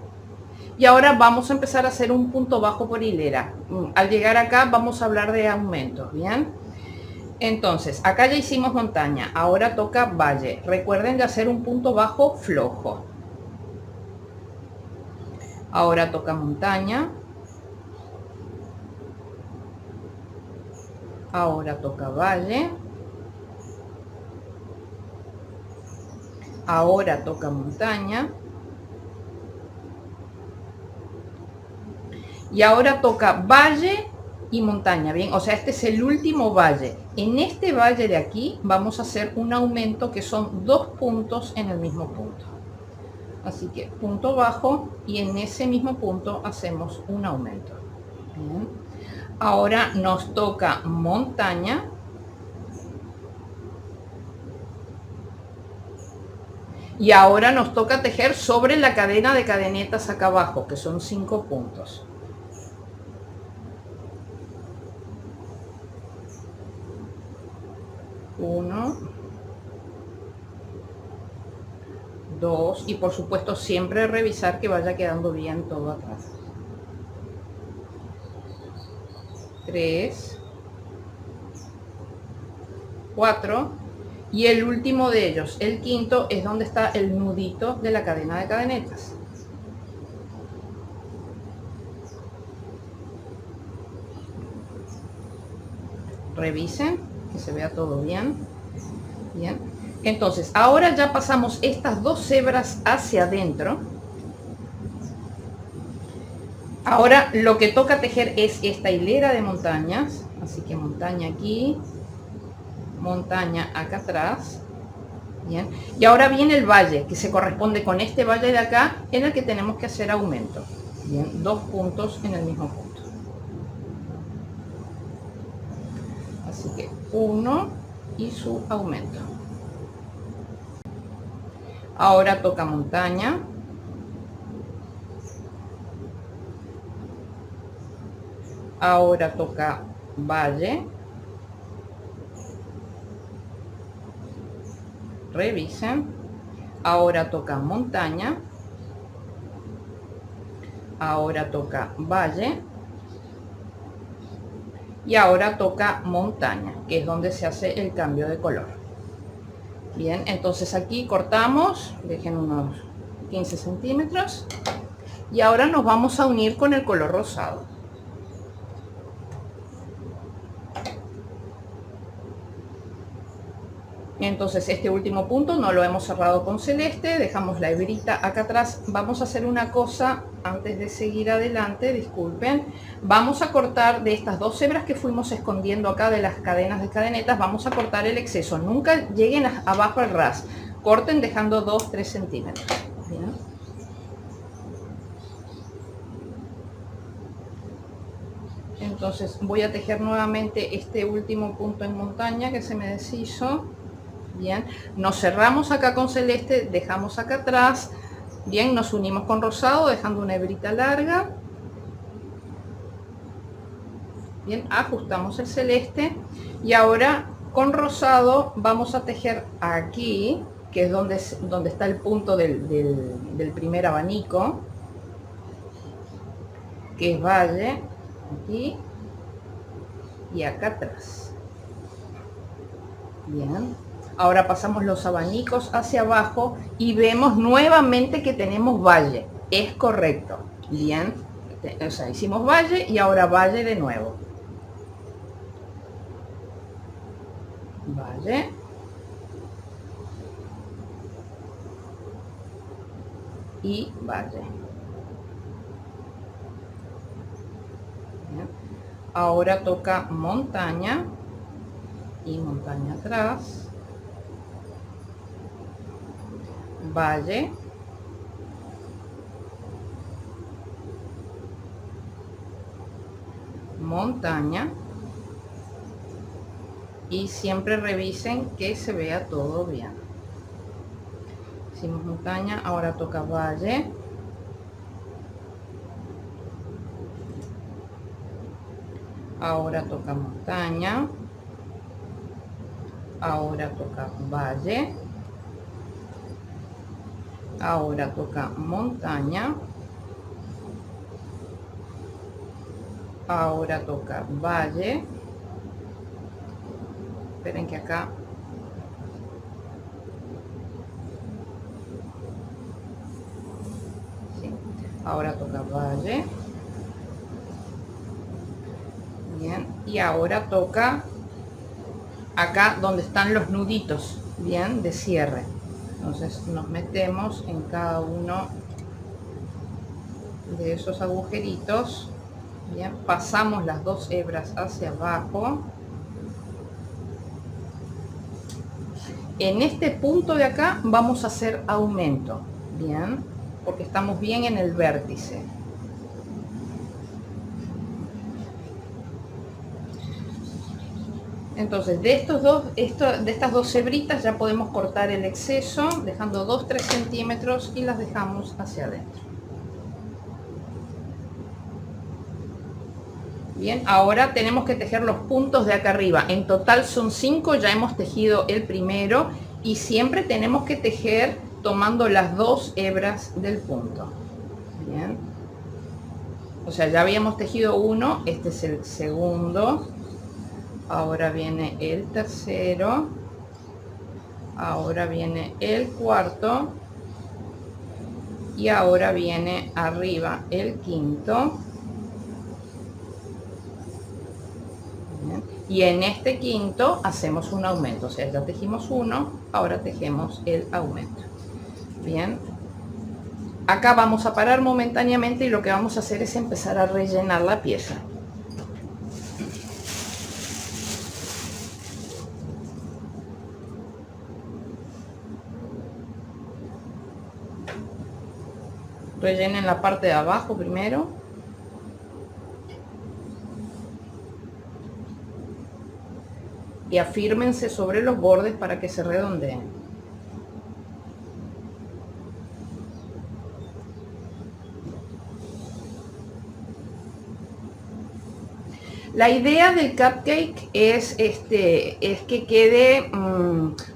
Y ahora vamos a empezar a hacer un punto bajo por hilera. Al llegar acá vamos a hablar de aumentos, ¿bien? Entonces, acá ya hicimos montaña, ahora toca valle. Recuerden de hacer un punto bajo flojo. Ahora toca montaña. Ahora toca valle. Ahora toca montaña. Y ahora toca valle y montaña, bien, o sea, este es el último valle. En este valle de aquí vamos a hacer un aumento que son 2 puntos en el mismo punto. Así que punto bajo y en ese mismo punto hacemos un aumento. Bien. Ahora nos toca montaña. Y ahora nos toca tejer sobre la cadena de cadenetas acá abajo, que son 5 puntos. 1, 2 y por supuesto siempre revisar que vaya quedando bien todo atrás. 3, 4 y el último de ellos, el quinto, es donde está el nudito de la cadena de cadenetas. Revisen que se vea todo bien. Bien. Entonces, ahora ya pasamos estas dos hebras hacia adentro. Ahora lo que toca tejer es esta hilera de montañas. Así que montaña aquí, montaña acá atrás. Bien. Y ahora viene el valle, que se corresponde con este valle de acá, en el que tenemos que hacer aumento. Bien, 2 puntos en el mismo punto. Así que 1 y su aumento. Ahora toca montaña. Ahora toca valle. Revisen. Ahora toca montaña. Ahora toca valle. Y ahora toca montaña, que es donde se hace el cambio de color. Bien, entonces aquí cortamos, dejen unos 15 centímetros. Y ahora nos vamos a unir con el color rosado. Entonces este último punto no lo hemos cerrado con celeste, dejamos la hebrita acá atrás. Vamos a hacer una cosa antes de seguir adelante, disculpen. Vamos a cortar de estas dos hebras que fuimos escondiendo acá de las cadenas de cadenetas, vamos a cortar el exceso. Nunca lleguen abajo al ras, corten dejando 2-3 centímetros. ¿Bien? Entonces voy a tejer nuevamente este último punto en montaña que se me deshizo. Bien, nos cerramos acá con celeste, dejamos acá atrás. Bien, nos unimos con rosado dejando una hebrita larga. Bien, ajustamos el celeste y ahora con rosado vamos a tejer aquí, que es donde está el punto del primer abanico, que es valle, aquí y acá atrás. Bien, ahora pasamos los abanicos hacia abajo y vemos nuevamente que tenemos valle. Es correcto. Bien, o sea, hicimos valle y ahora valle de nuevo. Valle. Y valle. Bien. Ahora toca montaña y montaña atrás. Valle. Montaña. Y siempre revisen que se vea todo bien. Hicimos montaña, ahora toca valle. Ahora toca montaña. Ahora toca valle. Ahora toca montaña. Ahora toca valle. Esperen que acá sí. Ahora toca valle. Bien, y ahora toca acá donde están los nuditos, bien, de cierre. Entonces nos metemos en cada uno de esos agujeritos. Bien, pasamos las dos hebras hacia abajo. En este punto de acá vamos a hacer aumento, bien, porque estamos bien en el vértice. Entonces de estas dos hebritas ya podemos cortar el exceso dejando 2-3 centímetros y las dejamos hacia adentro. Bien, ahora tenemos que tejer los puntos de acá arriba. En total son 5, ya hemos tejido el primero y siempre tenemos que tejer tomando las dos hebras del punto. Bien, o sea, ya habíamos tejido uno, este es el segundo. Ahora viene el tercero. Ahora viene el cuarto. Y ahora viene arriba el quinto. Bien. Y en este quinto hacemos un aumento, o sea, ya tejimos uno, ahora tejemos el aumento. Bien, acá vamos a parar momentáneamente y lo que vamos a hacer es empezar a rellenar la pieza. Rellenen la parte de abajo primero. Y afírmense sobre los bordes para que se redondeen. La idea del cupcake es que quede,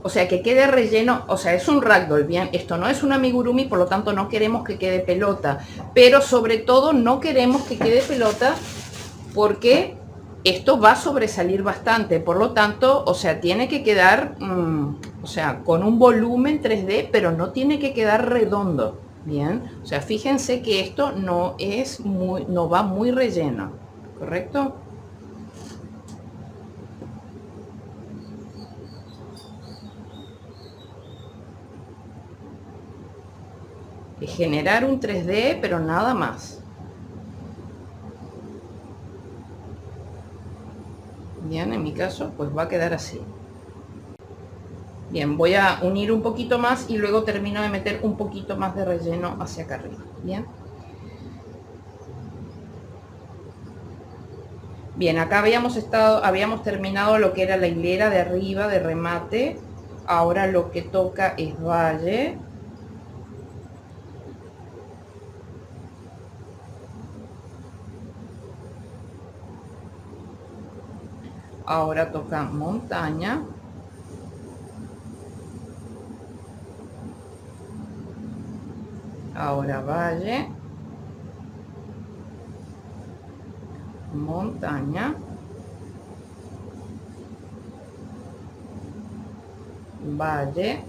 o sea, que quede relleno, o sea, es un ragdoll, bien, esto no es un amigurumi, por lo tanto no queremos que quede pelota, pero sobre todo no queremos que quede pelota porque esto va a sobresalir bastante, por lo tanto, o sea, tiene que quedar, o sea, con un volumen 3D, pero no tiene que quedar redondo, bien, o sea, fíjense que esto no va muy relleno, ¿correcto? Generar un 3D, pero nada más. Bien, en mi caso, pues va a quedar así. Bien, voy a unir un poquito más y luego termino de meter un poquito más de relleno hacia acá arriba. Bien. Bien, acá habíamos terminado lo que era la hilera de arriba de remate. Ahora lo que toca es valle. Ahora toca montaña. Ahora valle. Montaña. Valle.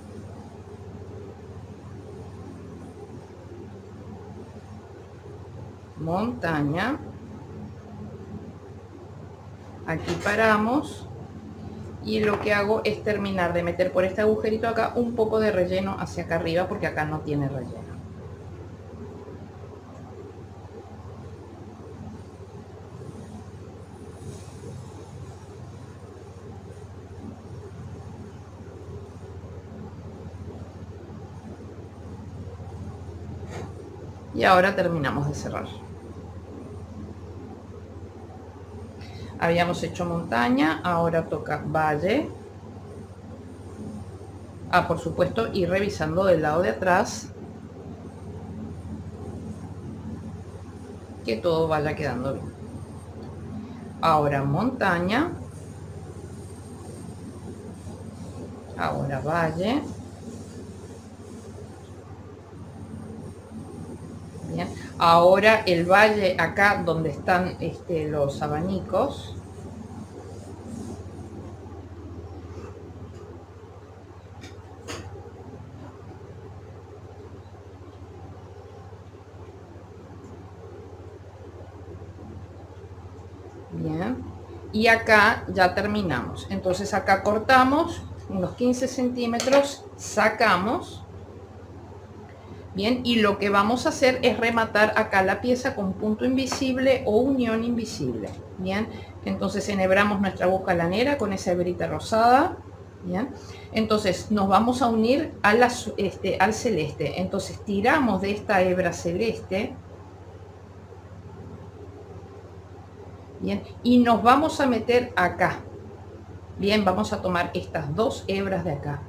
Montaña. Aquí paramos y lo que hago es terminar de meter por este agujerito acá un poco de relleno hacia acá arriba porque acá no tiene relleno. Y ahora terminamos de cerrar. Habíamos hecho montaña, ahora toca valle. Por supuesto, ir revisando del lado de atrás que todo vaya quedando bien. Ahora montaña. Ahora valle. Bien. Ahora el valle acá donde están los abanicos. Bien. Y acá ya terminamos. Entonces acá cortamos unos 15 centímetros, sacamos. Bien, y lo que vamos a hacer es rematar acá la pieza con punto invisible o unión invisible. Bien, entonces enhebramos nuestra aguja lanera con esa hebrita rosada. Bien, entonces nos vamos a unir a al celeste. Entonces tiramos de esta hebra celeste. Bien, y nos vamos a meter acá. Bien, vamos a tomar estas dos hebras de acá.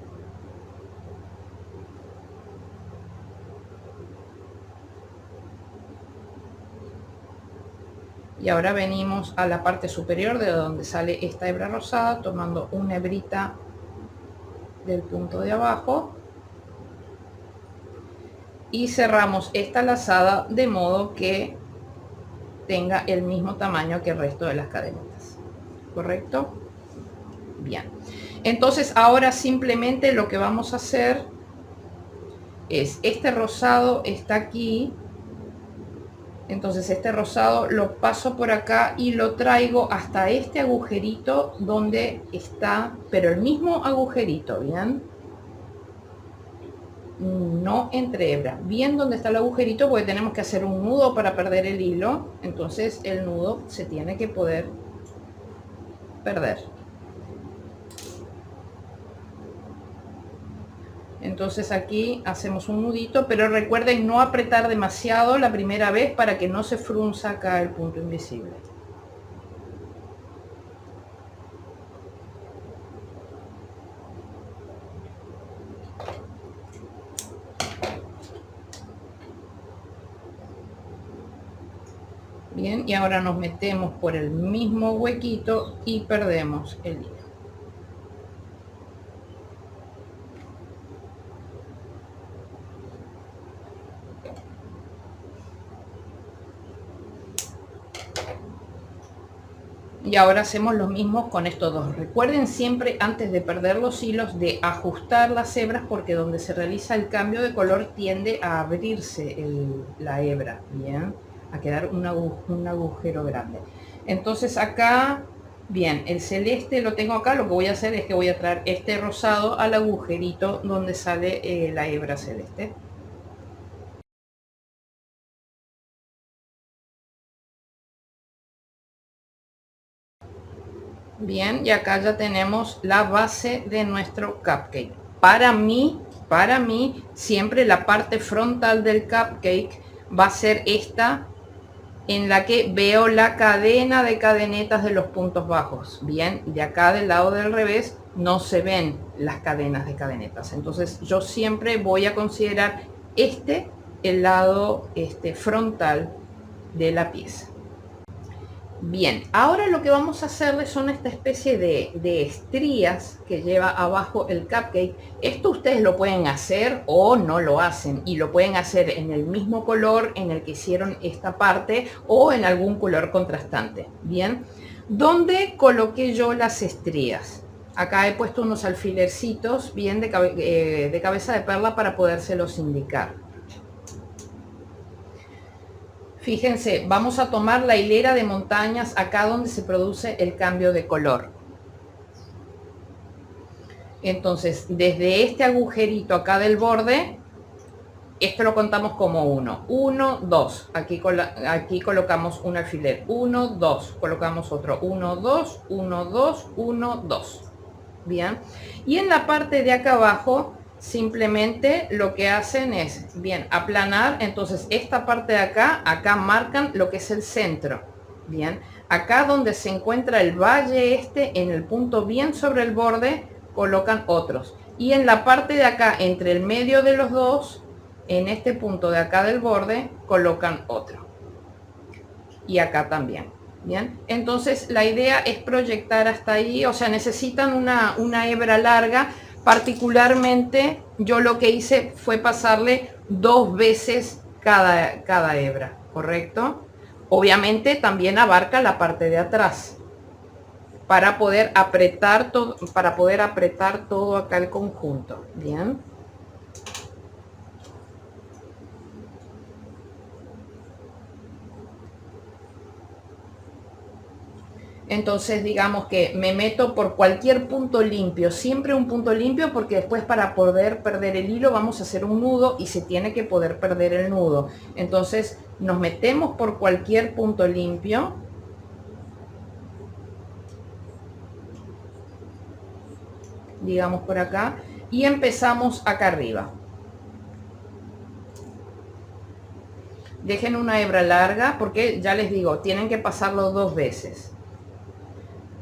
Y ahora venimos a la parte superior de donde sale esta hebra rosada, tomando una hebrita del punto de abajo y cerramos esta lazada de modo que tenga el mismo tamaño que el resto de las cadenitas. ¿Correcto? Bien. Entonces ahora simplemente lo que vamos a hacer es, este rosado está aquí, Entonces este rosado lo paso por acá y lo traigo hasta este agujerito donde está, pero el mismo agujerito, ¿bien? No entre hebras, bien donde está el agujerito, porque tenemos que hacer un nudo para perder el hilo. Entonces el nudo se tiene que poder perder. Entonces aquí hacemos un nudito, pero recuerden no apretar demasiado la primera vez para que no se frunza acá el punto invisible. Bien, y ahora nos metemos por el mismo huequito y perdemos el hilo. Y ahora hacemos lo mismo con estos dos. Recuerden siempre antes de perder los hilos de ajustar las hebras, porque donde se realiza el cambio de color tiende a abrirse la hebra, bien, a quedar un agujero grande. Entonces acá, bien, el celeste lo tengo acá. Lo que voy a hacer es que voy a traer este rosado al agujerito donde sale la hebra celeste. Bien, y acá ya tenemos la base de nuestro cupcake. Para mí, siempre la parte frontal del cupcake va a ser esta, en la que veo la cadena de cadenetas de los puntos bajos. Bien, de acá del lado del revés no se ven las cadenas de cadenetas. Entonces yo siempre voy a considerar el lado frontal de la pieza. Bien, ahora lo que vamos a hacerle son esta especie de estrías que lleva abajo el cupcake. Esto ustedes lo pueden hacer o no lo hacen, y lo pueden hacer en el mismo color en el que hicieron esta parte o en algún color contrastante. Bien, ¿dónde coloqué yo las estrías? Acá he puesto unos alfilercitos bien de cabeza de perla para podérselos indicar. Fíjense, vamos a tomar la hilera de montañas acá donde se produce el cambio de color. Entonces, desde este agujerito acá del borde, esto lo contamos como 1. 1, 2. Aquí colocamos un alfiler. 1, 2. Colocamos otro. 1, 2, 1, 2, 1, 2. Bien. Y en la parte de acá abajo, simplemente lo que hacen es, bien, aplanar. Entonces esta parte de acá marcan lo que es el centro. Bien, acá donde se encuentra el valle en el punto bien sobre el borde, colocan otros. Y en la parte de acá, entre el medio de los dos, en este punto de acá del borde, colocan otro. Y acá también. Bien, entonces la idea es proyectar hasta ahí. O sea, necesitan una hebra larga. Particularmente yo lo que hice fue pasarle 2 veces cada hebra, ¿correcto? Obviamente también abarca la parte de atrás para poder apretar todo acá el conjunto. Bien. Entonces digamos que me meto por cualquier punto limpio, siempre un punto limpio, porque después para poder perder el hilo vamos a hacer un nudo y se tiene que poder perder el nudo. Entonces nos metemos por cualquier punto limpio. Digamos por acá, y empezamos acá arriba. Dejen una hebra larga porque ya les digo, tienen que pasarlo 2 veces.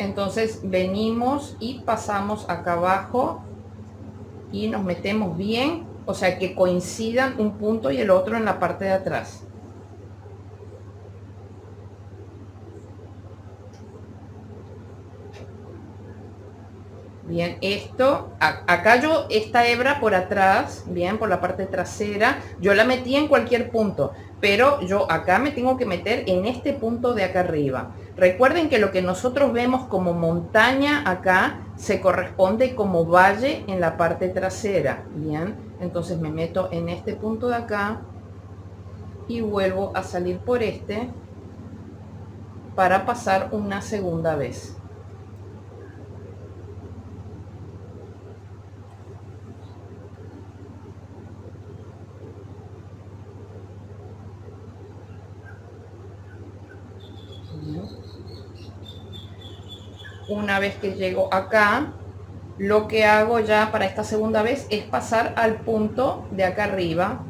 Entonces venimos y pasamos acá abajo y nos metemos bien, o sea que coincidan un punto y el otro en la parte de atrás. Bien, acá yo esta hebra por atrás, bien, por la parte trasera, yo la metí en cualquier punto, pero yo acá me tengo que meter en este punto de acá arriba. Recuerden que lo que nosotros vemos como montaña acá se corresponde como valle en la parte trasera, bien. Entonces me meto en este punto de acá y vuelvo a salir por este para pasar una segunda vez. Una vez que llego acá, lo que hago ya para esta segunda vez es pasar al punto de acá arriba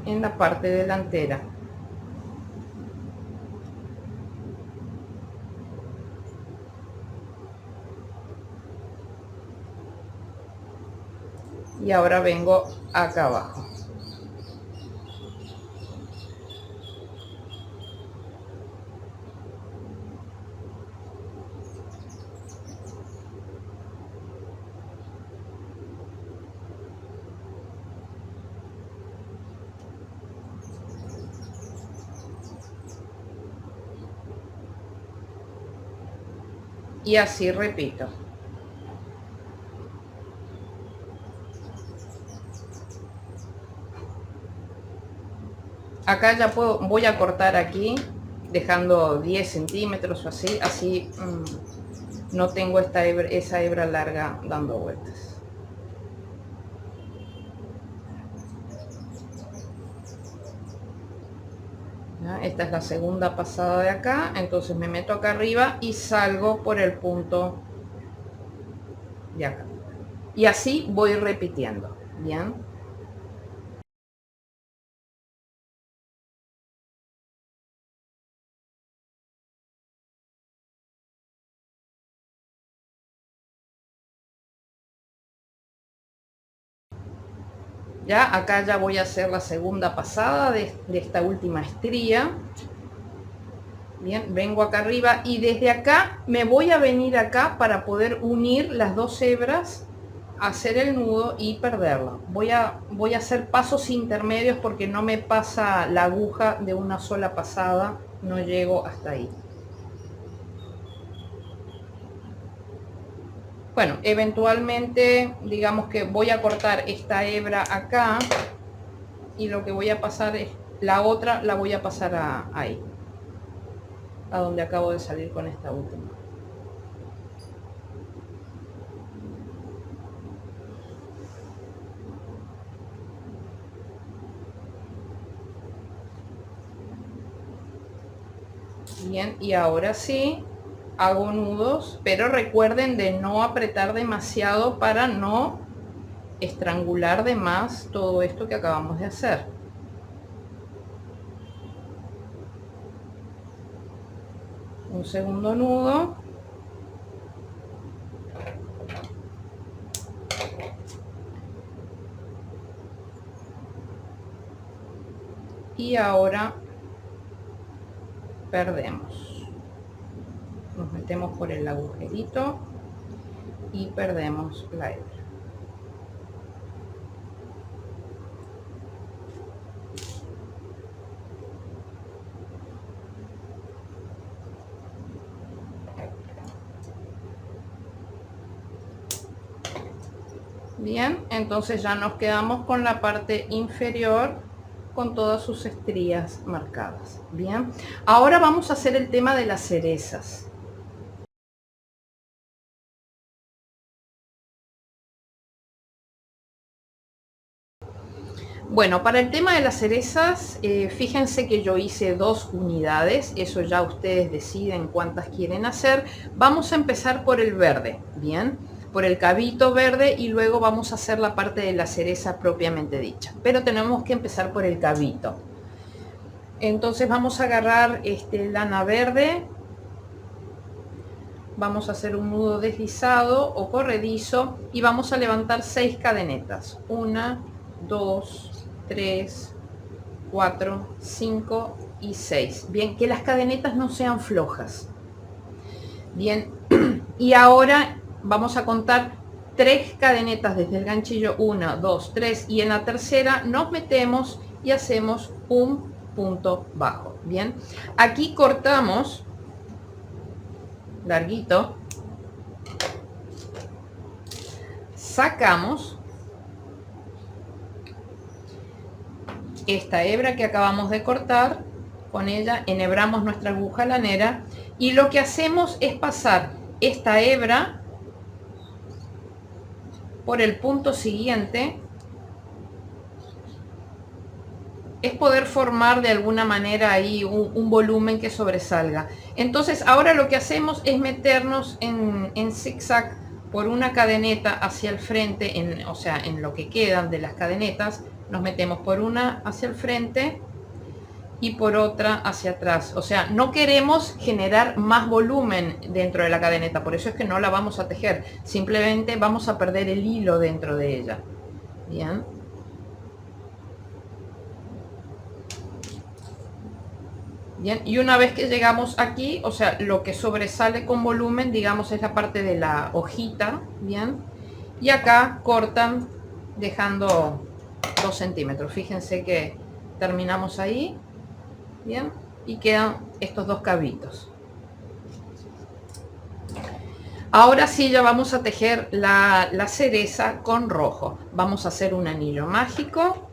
en la parte delantera. Y ahora vengo acá abajo. Y así repito. Acá ya voy a cortar aquí, dejando 10 centímetros o así no tengo esa hebra larga dando vueltas. ¿Ya? Esta es la segunda pasada de acá, entonces me meto acá arriba y salgo por el punto de acá. Y así voy repitiendo, ¿bien? Ya acá ya voy a hacer la segunda pasada de esta última estría. Bien, vengo acá arriba y desde acá me voy a venir acá para poder unir las dos hebras, hacer el nudo y perderlo. Voy a hacer pasos intermedios porque no me pasa la aguja de una sola pasada, no llego hasta ahí. Bueno, eventualmente digamos que voy a cortar esta hebra acá y lo que voy a pasar es la otra, la voy a pasar ahí, a donde acabo de salir con esta última. Bien, y ahora sí hago nudos, pero recuerden de no apretar demasiado para no estrangular de más todo esto que acabamos de hacer. Un segundo nudo. Y ahora perdemos. Nos metemos por el agujerito y perdemos la hebra. Bien, entonces ya nos quedamos con la parte inferior con todas sus estrías marcadas. Bien, ahora vamos a hacer el tema de las cerezas. Bueno, para el tema de las cerezas, fíjense que yo hice 2 unidades, eso ya ustedes deciden cuántas quieren hacer. Vamos a empezar por el verde, bien, por el cabito verde y luego vamos a hacer la parte de la cereza propiamente dicha. Pero tenemos que empezar por el cabito. Entonces vamos a agarrar lana verde, vamos a hacer un nudo deslizado o corredizo y vamos a levantar 6 cadenetas. 1, 2, 3, 4, 5 y 6. Bien, que las cadenetas no sean flojas. Bien, y ahora vamos a contar 3 cadenetas desde el ganchillo. 1, 2, 3 y en la tercera nos metemos y hacemos un punto bajo. Bien, aquí cortamos larguito, sacamos esta hebra que acabamos de cortar, con ella enhebramos nuestra aguja lanera y lo que hacemos es pasar esta hebra por el punto siguiente. Es poder formar de alguna manera ahí un volumen que sobresalga. Entonces ahora lo que hacemos es meternos en zigzag por una cadeneta hacia el frente, o sea, en lo que quedan de las cadenetas, nos metemos por una hacia el frente y por otra hacia atrás. O sea, no queremos generar más volumen dentro de la cadeneta, por eso es que no la vamos a tejer, simplemente vamos a perder el hilo dentro de ella. Bien. Bien, y una vez que llegamos aquí, o sea, lo que sobresale con volumen, digamos, es la parte de la hojita, bien, y acá cortan dejando 2 centímetros. Fíjense que terminamos ahí, bien, y quedan estos dos cabitos. Ahora sí ya vamos a tejer la cereza con rojo. Vamos a hacer un anillo mágico.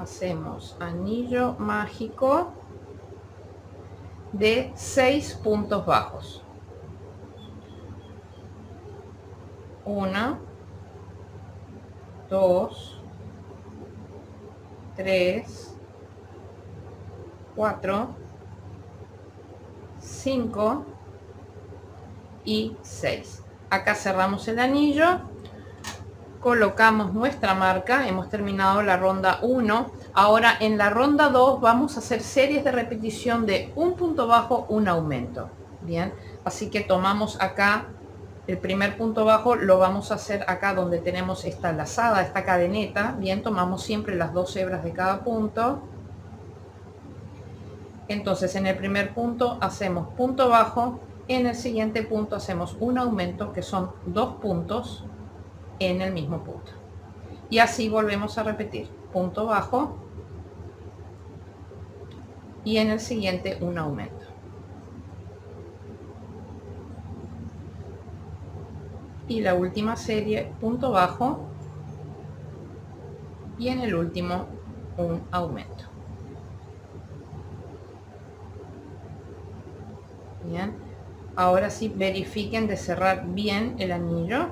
Hacemos anillo mágico de 6 puntos bajos. 1, 2, 3, 4, 5 y 6. Acá cerramos el anillo, colocamos nuestra marca, hemos terminado la ronda 1. Ahora en la ronda 2 vamos a hacer series de repetición de un punto bajo, un aumento. Bien, así que tomamos acá el primer punto bajo, lo vamos a hacer acá donde tenemos esta lazada, esta cadeneta. Bien, tomamos siempre las 2 hebras de cada punto. Entonces en el primer punto hacemos punto bajo, en el siguiente punto hacemos un aumento, que son 2 puntos en el mismo punto, y así volvemos a repetir punto bajo y en el siguiente un aumento. Y la última serie punto bajo y en el último un aumento. Bien, ahora sí verifiquen de cerrar bien el anillo.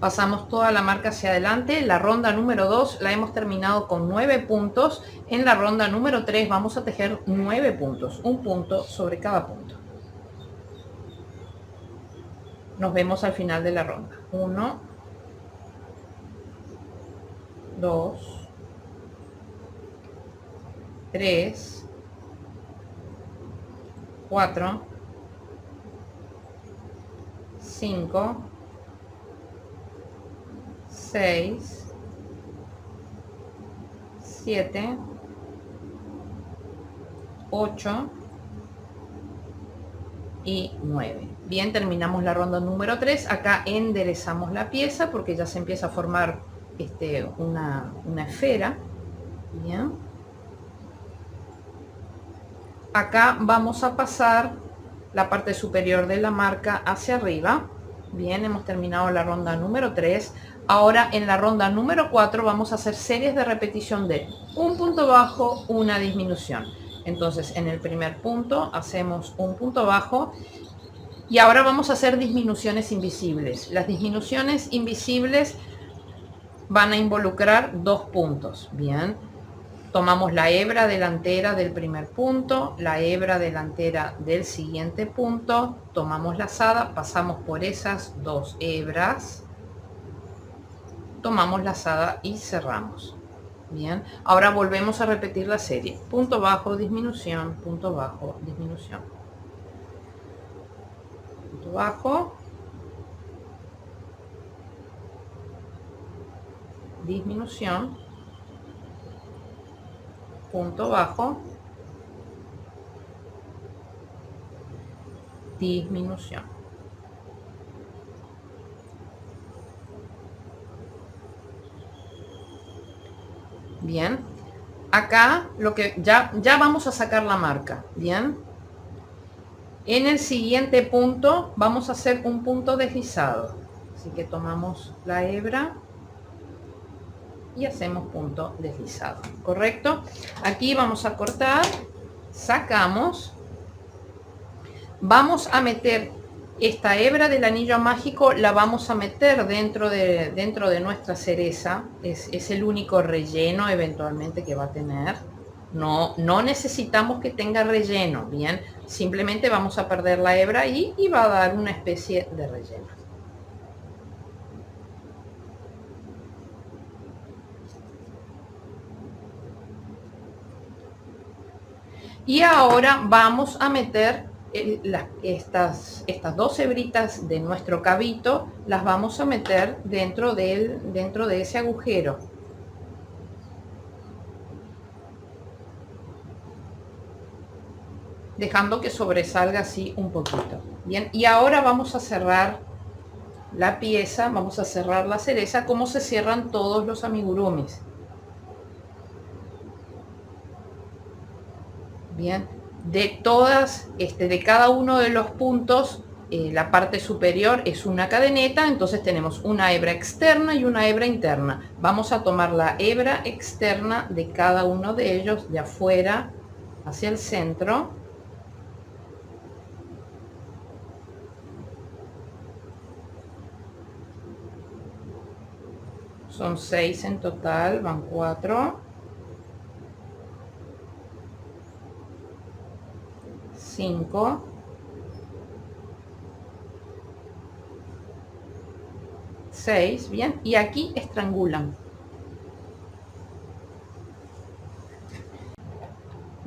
Pasamos toda la marca hacia adelante. La ronda número 2 la hemos terminado con 9 puntos. En la ronda número 3 vamos a tejer 9 puntos, un punto sobre cada punto. Nos vemos al final de la ronda. 1, 2, 3, 4, 5, 6, 7, 8 y 9. Bien, terminamos la ronda número 3. Acá enderezamos la pieza porque ya se empieza a formar una esfera. Bien. Acá vamos a pasar la parte superior de la marca hacia arriba. Bien, hemos terminado la ronda número 3. Ahora en la ronda número 4 vamos a hacer series de repetición de un punto bajo, una disminución. Entonces en el primer punto hacemos un punto bajo y ahora vamos a hacer disminuciones invisibles. Las disminuciones invisibles van a involucrar 2 puntos. Bien, tomamos la hebra delantera del primer punto, la hebra delantera del siguiente punto, tomamos lazada, pasamos por esas 2 hebras, tomamos lazada y cerramos. Bien, ahora volvemos a repetir la serie. Punto bajo, disminución, punto bajo, disminución. Punto bajo, disminución, punto bajo, disminución. Bien, acá lo que ya vamos a sacar la marca, bien. En el siguiente punto vamos a hacer un punto deslizado, así que tomamos la hebra y hacemos punto deslizado, correcto. Aquí vamos a cortar, sacamos, vamos a meter esta hebra del anillo mágico, la vamos a meter dentro de nuestra cereza. Es el único relleno eventualmente que va a tener. No necesitamos que tenga relleno, bien, simplemente vamos a perder la hebra y va a dar una especie de relleno. Y ahora vamos a meter estas dos hebritas de nuestro cabito, las vamos a meter dentro de ese agujero. Dejando que sobresalga así un poquito. Bien, y ahora vamos a cerrar la pieza, vamos a cerrar la cereza como se cierran todos los amigurumis. Bien, de cada uno de los puntos, la parte superior es una cadeneta, entonces tenemos una hebra externa y una hebra interna. Vamos a tomar la hebra externa de cada uno de ellos, de afuera hacia el centro. Son 6 en total, van 4, 5, 6, bien, y aquí estrangulan.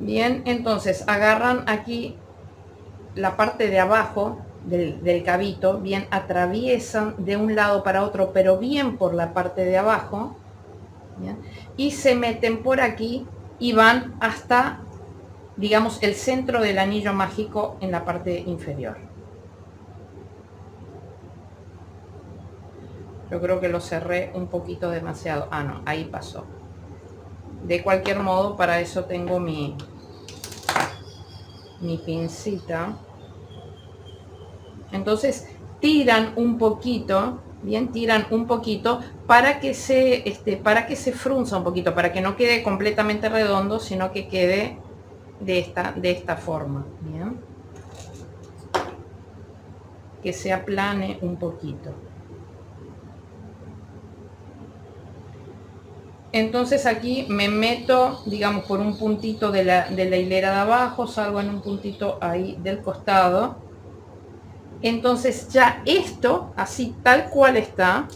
Bien, entonces agarran aquí la parte de abajo del cabito, bien, atraviesan de un lado para otro, pero bien por la parte de abajo, bien, y se meten por aquí y van hasta, digamos, el centro del anillo mágico en la parte inferior. Yo creo que lo cerré un poquito demasiado. Ah, no, ahí pasó. De cualquier modo, para eso tengo mi pincita. Entonces tiran un poquito, bien, tiran un poquito para que se frunza un poquito, para que no quede completamente redondo, sino que quede de esta forma, bien, que se aplane un poquito. Entonces aquí me meto, digamos, por un puntito de la hilera de abajo, salgo en un puntito ahí del costado. Entonces ya esto, así tal cual está,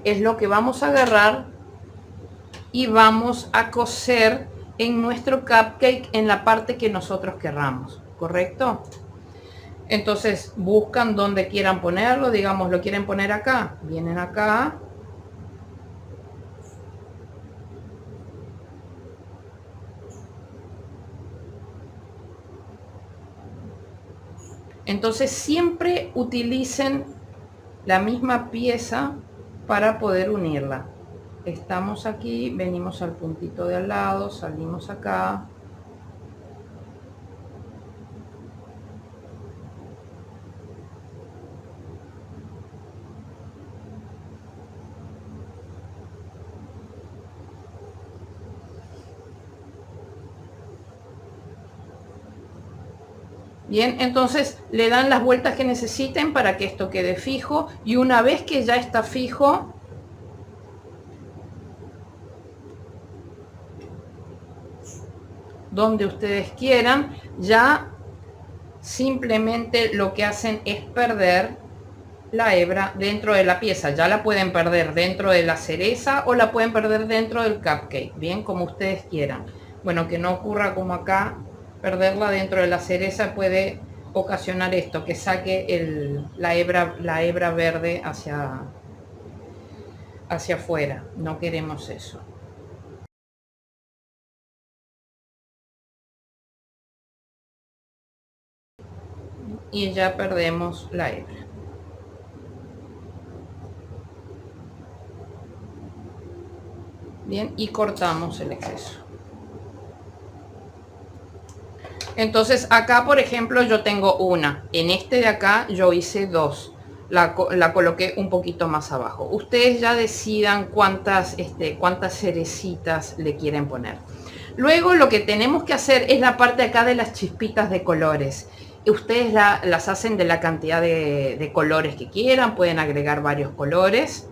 es lo que vamos a agarrar y vamos a coser en nuestro cupcake en la parte que nosotros querramos, ¿correcto? Entonces buscan donde quieran ponerlo, digamos, lo quieren poner acá, vienen acá. Entonces siempre utilicen la misma pieza para poder unirla. Estamos aquí, venimos al puntito de al lado, salimos acá. Bien, entonces le dan las vueltas que necesiten para que esto quede fijo, y una vez que ya está fijo, donde ustedes quieran, ya simplemente lo que hacen es perder la hebra dentro de la pieza. Ya la pueden perder dentro de la cereza o la pueden perder dentro del cupcake, bien, como ustedes quieran. Bueno, que no ocurra como acá, perderla dentro de la cereza puede ocasionar esto, que saque la hebra verde hacia afuera. No queremos eso. Y ya perdemos la hebra. Bien, y cortamos el exceso. Entonces acá, por ejemplo, yo tengo una. En este de acá yo hice dos. La coloqué un poquito más abajo. Ustedes ya decidan cuántas cerecitas le quieren poner. Luego lo que tenemos que hacer es la parte acá de las chispitas de colores. Ustedes las hacen de la cantidad de colores que quieran. Pueden agregar varios colores.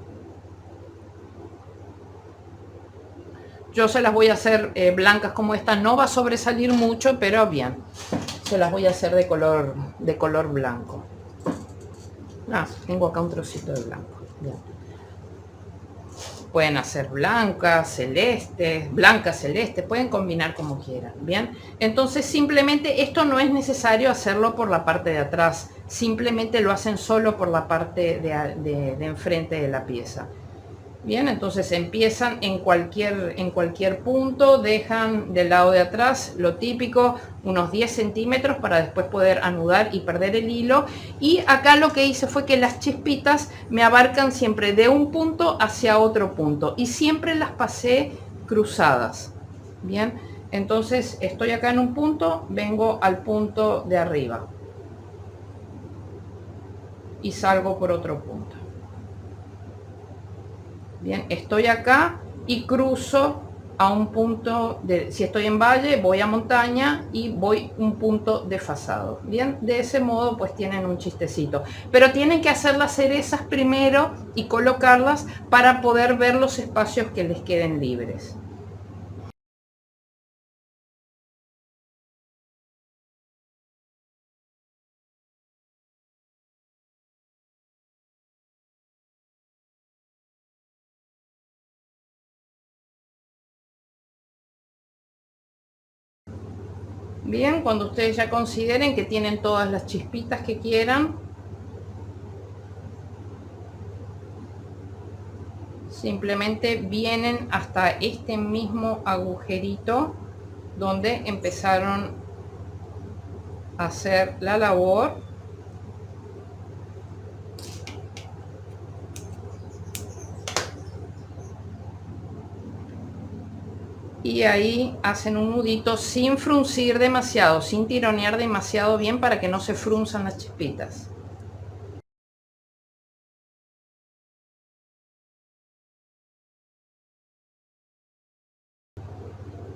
Yo se las voy a hacer blancas como esta. No va a sobresalir mucho, pero bien. Se las voy a hacer de color blanco. Tengo acá un trocito de blanco. Bien. Pueden hacer blancas, celestes, pueden combinar como quieran. Bien. Entonces simplemente esto no es necesario hacerlo por la parte de atrás. Simplemente lo hacen solo por la parte de enfrente de la pieza. Bien, entonces empiezan en cualquier punto, dejan del lado de atrás lo típico, unos 10 centímetros para después poder anudar y perder el hilo. Y acá lo que hice fue que las chispitas me abarcan siempre de un punto hacia otro punto y siempre las pasé cruzadas. Bien, entonces estoy acá en un punto, vengo al punto de arriba y salgo por otro punto. Bien, estoy acá y cruzo a un punto si estoy en valle, voy a montaña y voy un punto desfasado. Bien, de ese modo pues tienen un chistecito. Pero tienen que hacer las cerezas primero y colocarlas para poder ver los espacios que les queden libres. Bien, cuando ustedes ya consideren que tienen todas las chispitas que quieran, simplemente vienen hasta este mismo agujerito donde empezaron a hacer la labor. Y ahí hacen un nudito sin fruncir demasiado, sin tironear demasiado bien para que no se frunzan las chispitas.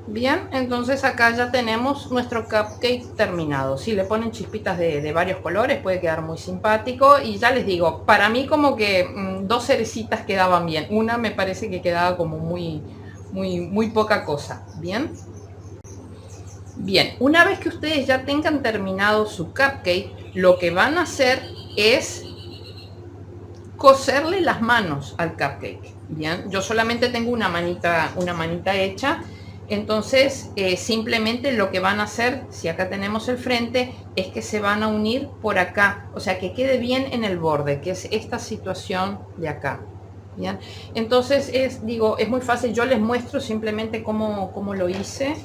Bien, entonces acá ya tenemos nuestro cupcake terminado. Si le ponen chispitas de varios colores puede quedar muy simpático. Y ya les digo, para mí como que dos cerecitas quedaban bien. Una me parece que quedaba como muy poca cosa. Bien. Bien, una vez que ustedes ya tengan terminado su cupcake, lo que van a hacer es coserle las manos al cupcake. Bien, yo solamente tengo una manita hecha. Entonces simplemente lo que van a hacer, si acá tenemos el frente, es que se van a unir por acá, o sea que quede bien en el borde, que es esta situación de acá. Bien, entonces es muy fácil. Yo les muestro simplemente cómo lo hice.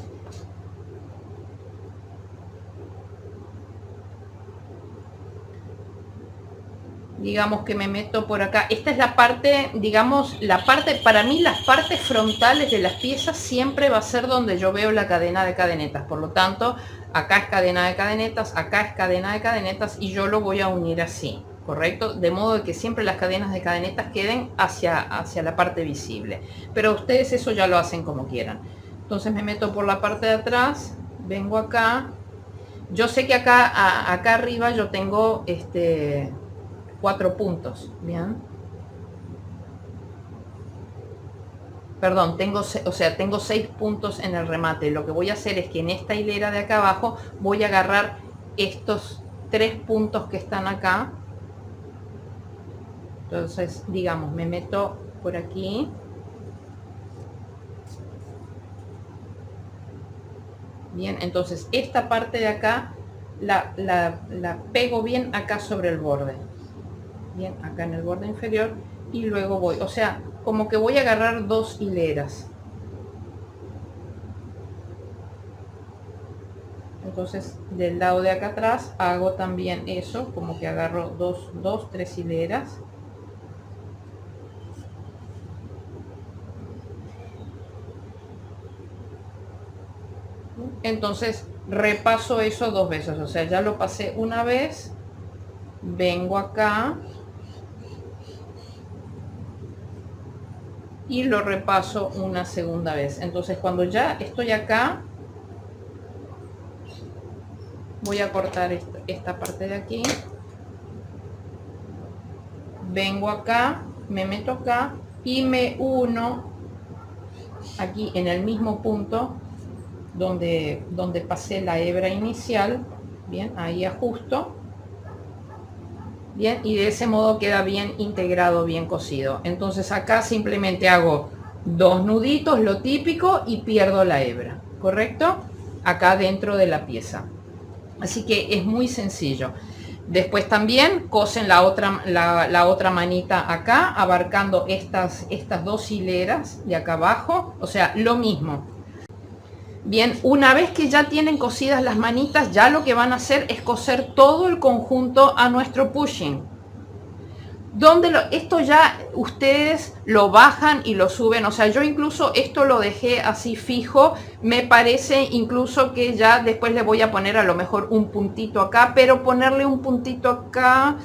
Digamos que me meto por acá. Esta es la parte, digamos, para mí las partes frontales de las piezas siempre va a ser donde yo veo la cadena de cadenetas. Por lo tanto, acá es cadena de cadenetas, acá es cadena de cadenetas y yo lo voy a unir así, ¿correcto? De modo que siempre las cadenas de cadenetas queden hacia la parte visible. Pero ustedes eso ya lo hacen como quieran. Entonces me meto por la parte de atrás, vengo acá. Yo sé que acá arriba yo tengo 4 puntos, bien. Perdón, tengo 6 puntos en el remate. Lo que voy a hacer es que en esta hilera de acá abajo voy a agarrar estos 3 puntos que están acá. Entonces, digamos, me meto por aquí. Bien, entonces esta parte de acá la pego bien acá sobre el borde. Bien, acá en el borde inferior y luego voy, o sea, como que voy a agarrar 2 hileras. Entonces del lado de acá atrás hago también eso, como que agarro 3 hileras. Entonces repaso eso 2 veces, o sea, ya lo pasé una vez, vengo acá y lo repaso una segunda vez. Entonces cuando ya estoy acá, voy a cortar esta parte de aquí, vengo acá, me meto acá y me uno aquí en el mismo punto donde pasé la hebra inicial. Bien, ahí ajusto. Bien, y de ese modo queda bien integrado, bien cosido. Entonces acá simplemente hago 2 nuditos, lo típico, y pierdo la hebra, ¿correcto? Acá dentro de la pieza. Así que es muy sencillo. Después también cosen la otra manita acá, abarcando estas 2 hileras de acá abajo, o sea, lo mismo. Bien, una vez que ya tienen cosidas las manitas, ya lo que van a hacer es coser todo el conjunto a nuestro pushing. Esto ya ustedes lo bajan y lo suben, o sea, yo incluso esto lo dejé así fijo, me parece incluso que ya después le voy a poner a lo mejor un puntito acá, pero ponerle un puntito acá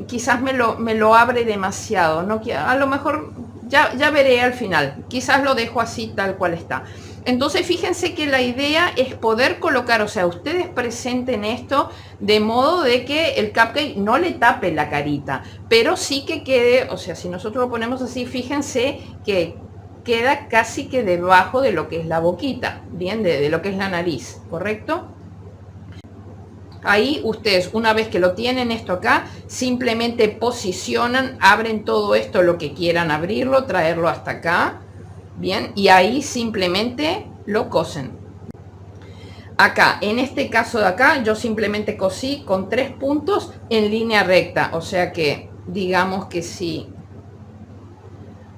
quizás me lo abre demasiado, ¿no? A lo mejor ya veré al final, quizás lo dejo así tal cual está. Entonces fíjense que la idea es poder colocar, o sea, ustedes presenten esto de modo de que el cupcake no le tape la carita, pero sí que quede, o sea, si nosotros lo ponemos así, fíjense que queda casi que debajo de lo que es la boquita, bien, de lo que es la nariz, ¿correcto? Ahí ustedes, una vez que lo tienen esto acá, simplemente posicionan, abren todo esto, lo que quieran abrirlo, traerlo hasta acá, bien, y ahí simplemente lo cosen. Acá, en este caso de acá, yo simplemente cosí con 3 puntos en línea recta, o sea que digamos que si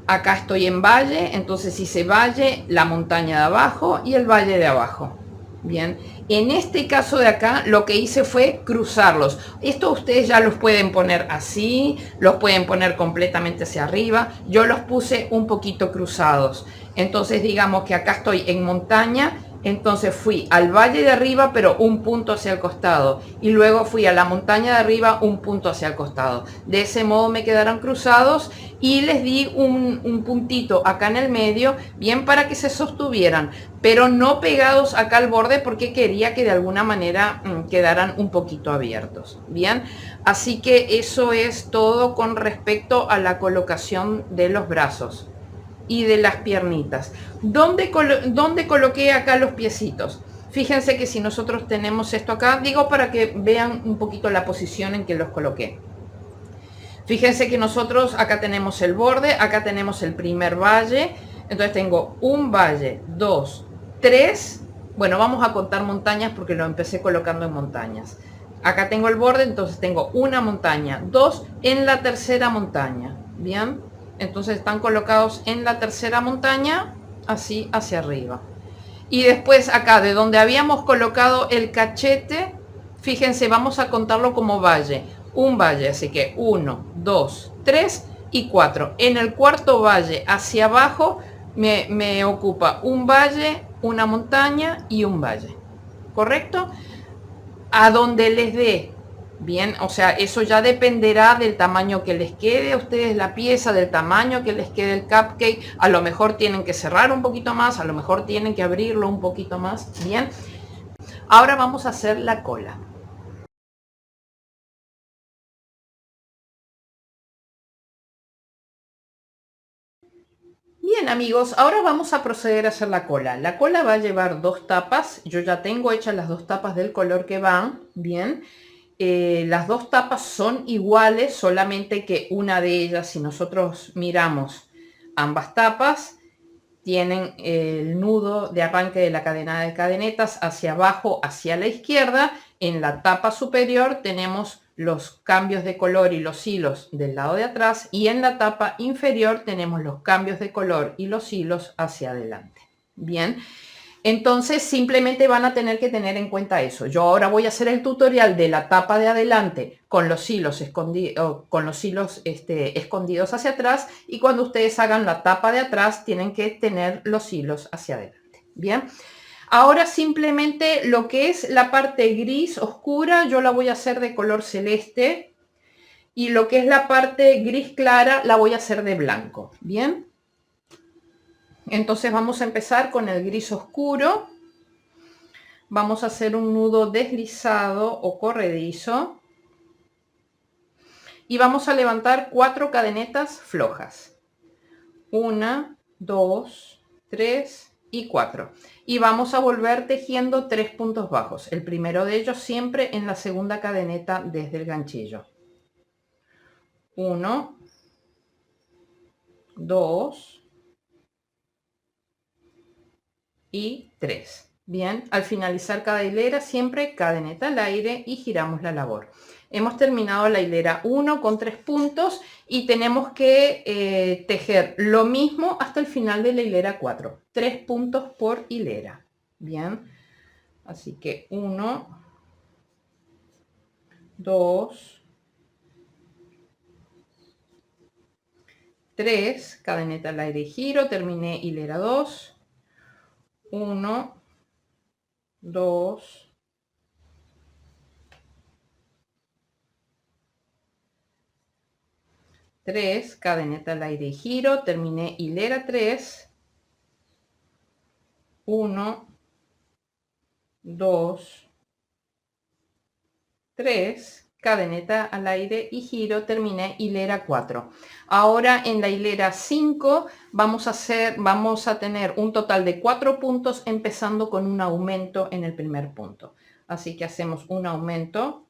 acá estoy en valle, entonces hice valle, la montaña de abajo y el valle de abajo. Bien, en este caso de acá lo que hice fue cruzarlos. Esto ustedes ya los pueden poner así, los pueden poner completamente hacia arriba. Yo los puse un poquito cruzados. Entonces digamos que acá estoy en montaña, entonces fui al valle de arriba pero un punto hacia el costado y luego fui a la montaña de arriba un punto hacia el costado. De ese modo me quedaron cruzados y les di un puntito acá en el medio, bien para que se sostuvieran, pero no pegados acá al borde porque quería que de alguna manera quedaran un poquito abiertos. Bien, así que eso es todo con respecto a la colocación de los brazos y de las piernitas. ¿Dónde coloqué acá los piecitos? Fíjense que si nosotros tenemos esto acá, digo para que vean un poquito la posición en que los coloqué. Fíjense que nosotros acá tenemos el borde, acá tenemos el primer valle, entonces tengo un valle, 2, 3, bueno, vamos a contar montañas porque lo empecé colocando en montañas. Acá tengo el borde, entonces tengo una montaña, 2 en la tercera montaña, ¿bien? Entonces están colocados en la tercera montaña, así hacia arriba. Y después acá, de donde habíamos colocado el cachete, fíjense, vamos a contarlo como valle. Un valle, así que 1, 2, 3 y 4. En el cuarto valle hacia abajo me ocupa un valle, una montaña y un valle. ¿Correcto? A donde les dé. Bien, o sea, eso ya dependerá del tamaño que les quede a ustedes la pieza, del tamaño que les quede el cupcake. A lo mejor tienen que cerrar un poquito más, a lo mejor tienen que abrirlo un poquito más. Bien, ahora vamos a hacer la cola. Bien amigos, ahora vamos a proceder a hacer la cola. La cola va a llevar 2 tapas. Yo ya tengo hechas las 2 tapas del color que van. Bien. Las 2 tapas son iguales, solamente que una de ellas, si nosotros miramos ambas tapas, tienen el nudo de arranque de la cadena de cadenetas hacia abajo, hacia la izquierda. En la tapa superior tenemos los cambios de color y los hilos del lado de atrás, y en la tapa inferior tenemos los cambios de color y los hilos hacia adelante. Bien, entonces simplemente van a tener que tener en cuenta eso. Yo ahora voy a hacer el tutorial de la tapa de adelante con los hilos escondidos hacia atrás, y cuando ustedes hagan la tapa de atrás tienen que tener los hilos hacia adelante. Bien, Ahora simplemente lo que es la parte gris oscura, yo la voy a hacer de color celeste. Y lo que es la parte gris clara, la voy a hacer de blanco. ¿Bien? Entonces vamos a empezar con el gris oscuro. Vamos a hacer un nudo deslizado o corredizo. Y vamos a levantar 4 cadenetas flojas. 1, 2, 3 y 4. Y vamos a volver tejiendo 3 puntos bajos. El primero de ellos siempre en la segunda cadeneta desde el ganchillo. 1, 2 y 3. Bien, al finalizar cada hilera siempre cadeneta al aire y giramos la labor. Hemos terminado la hilera 1 con 3 puntos y tenemos que tejer lo mismo hasta el final de la hilera 4. 3 puntos por hilera. Bien, así que 1, 2, 3, cadeneta al aire y giro, terminé hilera 2, 1, 2, 3, cadeneta al aire y giro, terminé hilera 3, 1, 2, 3, cadeneta al aire y giro, terminé hilera 4. Ahora en la hilera 5 vamos a tener un total de 4 puntos empezando con un aumento en el primer punto. Así que hacemos un aumento,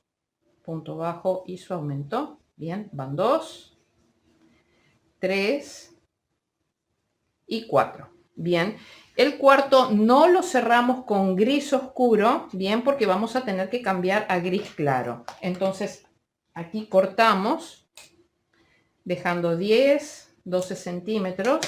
punto bajo y su aumento. Bien, van 2, 3 y 4. Bien, el cuarto no lo cerramos con gris oscuro, bien, porque vamos a tener que cambiar a gris claro. Entonces aquí cortamos dejando 10, 12 centímetros.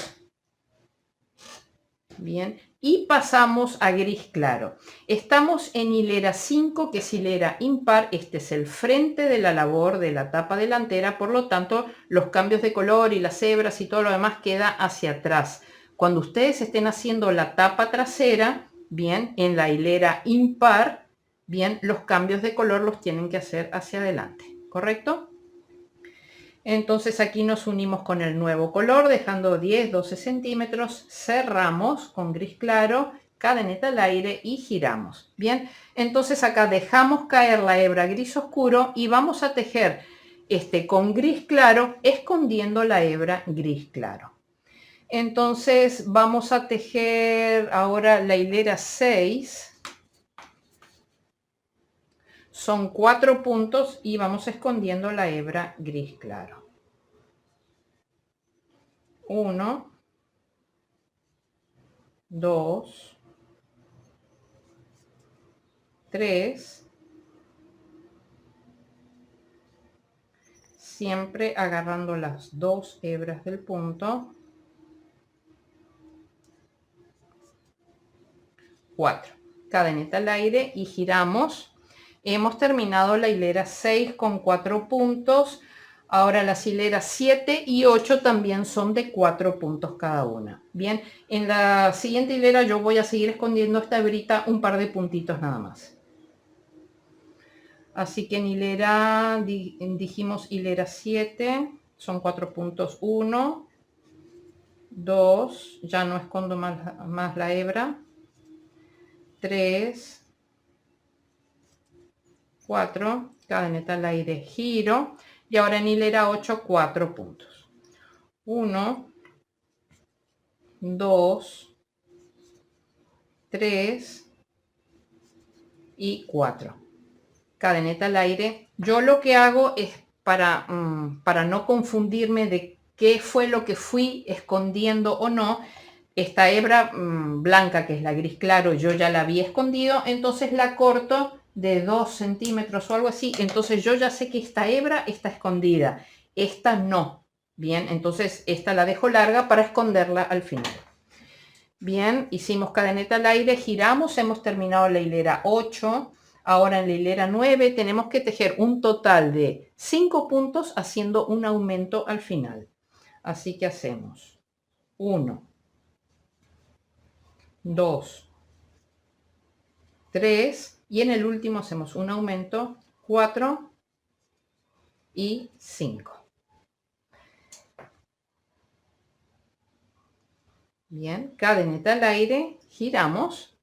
Bien, y pasamos a gris claro. Estamos en hilera 5, que es hilera impar. Este es el frente de la labor de la tapa delantera, por lo tanto los cambios de color y las hebras y todo lo demás queda hacia atrás. Cuando ustedes estén haciendo la tapa trasera, bien, en la hilera impar, bien, los cambios de color los tienen que hacer hacia adelante, ¿correcto? Entonces aquí nos unimos con el nuevo color, dejando 10, 12 centímetros, cerramos con gris claro, cadeneta al aire y giramos. Bien, entonces acá dejamos caer la hebra gris oscuro y vamos a tejer con gris claro, escondiendo la hebra gris claro. Entonces vamos a tejer ahora la hilera 6. Son 4 puntos y vamos escondiendo la hebra gris claro. 1, 2, 3, siempre agarrando las 2 hebras del punto. 4, cadeneta al aire y giramos. Hemos terminado la hilera 6 con 4 puntos. Ahora las hileras 7 y 8 también son de 4 puntos cada una. Bien, en la siguiente hilera yo voy a seguir escondiendo esta hebrita un par de puntitos nada más. Así que en hilera, dijimos hilera 7, son 4 puntos, 1, 2, ya no escondo más la hebra, 3, 4, cadeneta al aire, giro, y ahora en hilera 8, 4 puntos. 1, 2, 3 y 4. Cadeneta al aire. Yo lo que hago es para no confundirme de qué fue lo que fui escondiendo o no, esta hebra blanca, que es la gris claro, yo ya la había escondido, entonces la corto de 2 centímetros o algo así. Entonces yo ya sé que esta hebra está escondida, esta no. Bien, entonces esta la dejo larga para esconderla al final. Bien, hicimos cadeneta al aire, giramos, hemos terminado la hilera 8. Ahora en la hilera 9 tenemos que tejer un total de 5 puntos haciendo un aumento al final. Así que hacemos 1, 2, 3 y en el último hacemos un aumento, 4 y 5. Bien, cadeneta al aire, giramos.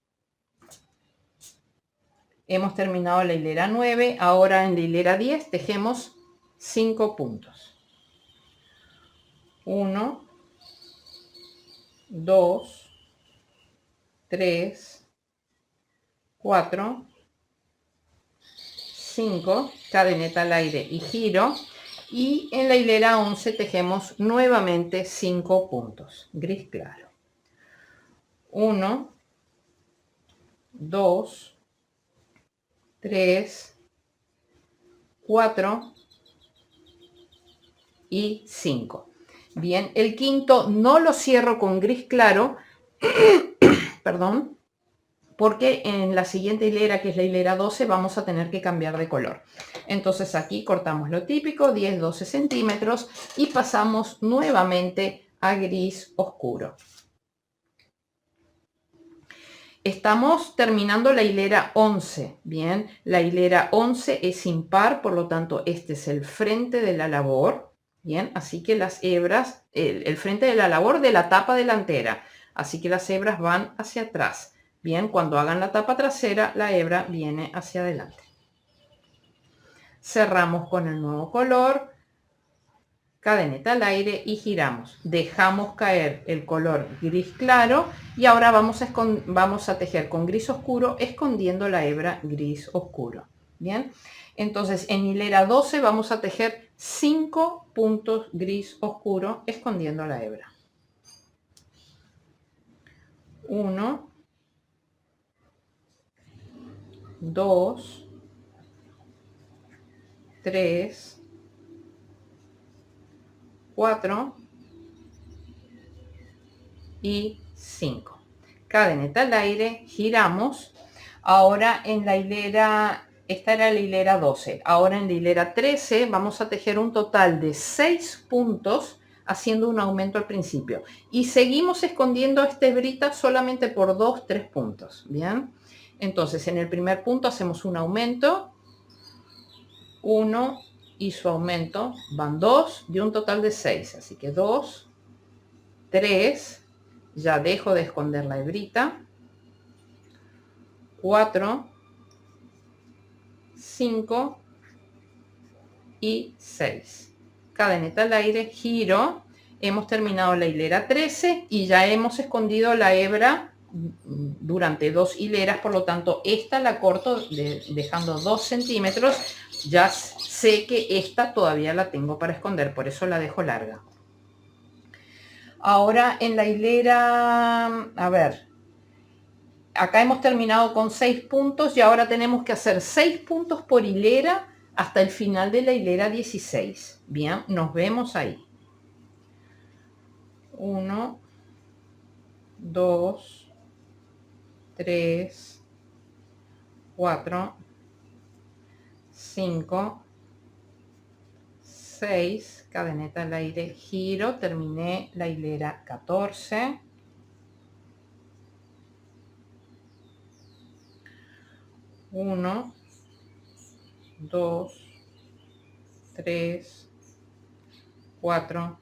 Hemos terminado la hilera 9, ahora en la hilera 10 tejemos 5 puntos. 1, 2, 3, 4, 5, cadeneta al aire y giro. Y en la hilera 11 tejemos nuevamente 5 puntos, gris claro. 1, 2, 3, 4 y 5. Bien, el quinto no lo cierro con gris claro, perdón, porque en la siguiente hilera, que es la hilera 12, vamos a tener que cambiar de color. Entonces aquí cortamos lo típico, 10-12 centímetros, y pasamos nuevamente a gris oscuro. Estamos terminando la hilera 11, bien, la hilera 11 es impar, por lo tanto este es el frente de la labor, bien, así que las hebras, el frente de la labor de la tapa delantera, así que las hebras van hacia atrás, bien, cuando hagan la tapa trasera, la hebra viene hacia adelante. Cerramos con el nuevo color, cadeneta al aire y giramos. Dejamos caer el color gris claro y ahora vamos a tejer con gris oscuro escondiendo la hebra gris oscuro. Bien, entonces en hilera 12 vamos a tejer 5 puntos gris oscuro escondiendo la hebra. 1, 2, 3, 4 y 5. Cadeneta al aire, giramos. Ahora en la hilera, esta era la hilera 12. Ahora en la hilera 13 vamos a tejer un total de 6 puntos haciendo un aumento al principio. Y seguimos escondiendo esta hebrita solamente por 2-3 puntos. Bien. Entonces en el primer punto hacemos un aumento. 1 y su aumento van 2 de un total de 6. Así que 2, 3, ya dejo de esconder la hebrita, 4, 5 y 6. Cadeneta al aire, giro, hemos terminado la hilera 13 y ya hemos escondido la hebra durante 2 hileras, por lo tanto esta la corto dejando 2 centímetros. Ya sé que esta todavía la tengo para esconder, por eso la dejo larga. Ahora en la hilera, a ver, acá hemos terminado con 6 puntos y ahora tenemos que hacer 6 puntos por hilera hasta el final de la hilera 16. Bien, nos vemos ahí. 1, 2, 3, 4, 5, 6, cadeneta al aire, giro, terminé la hilera 14. 1, 2, 3, 4,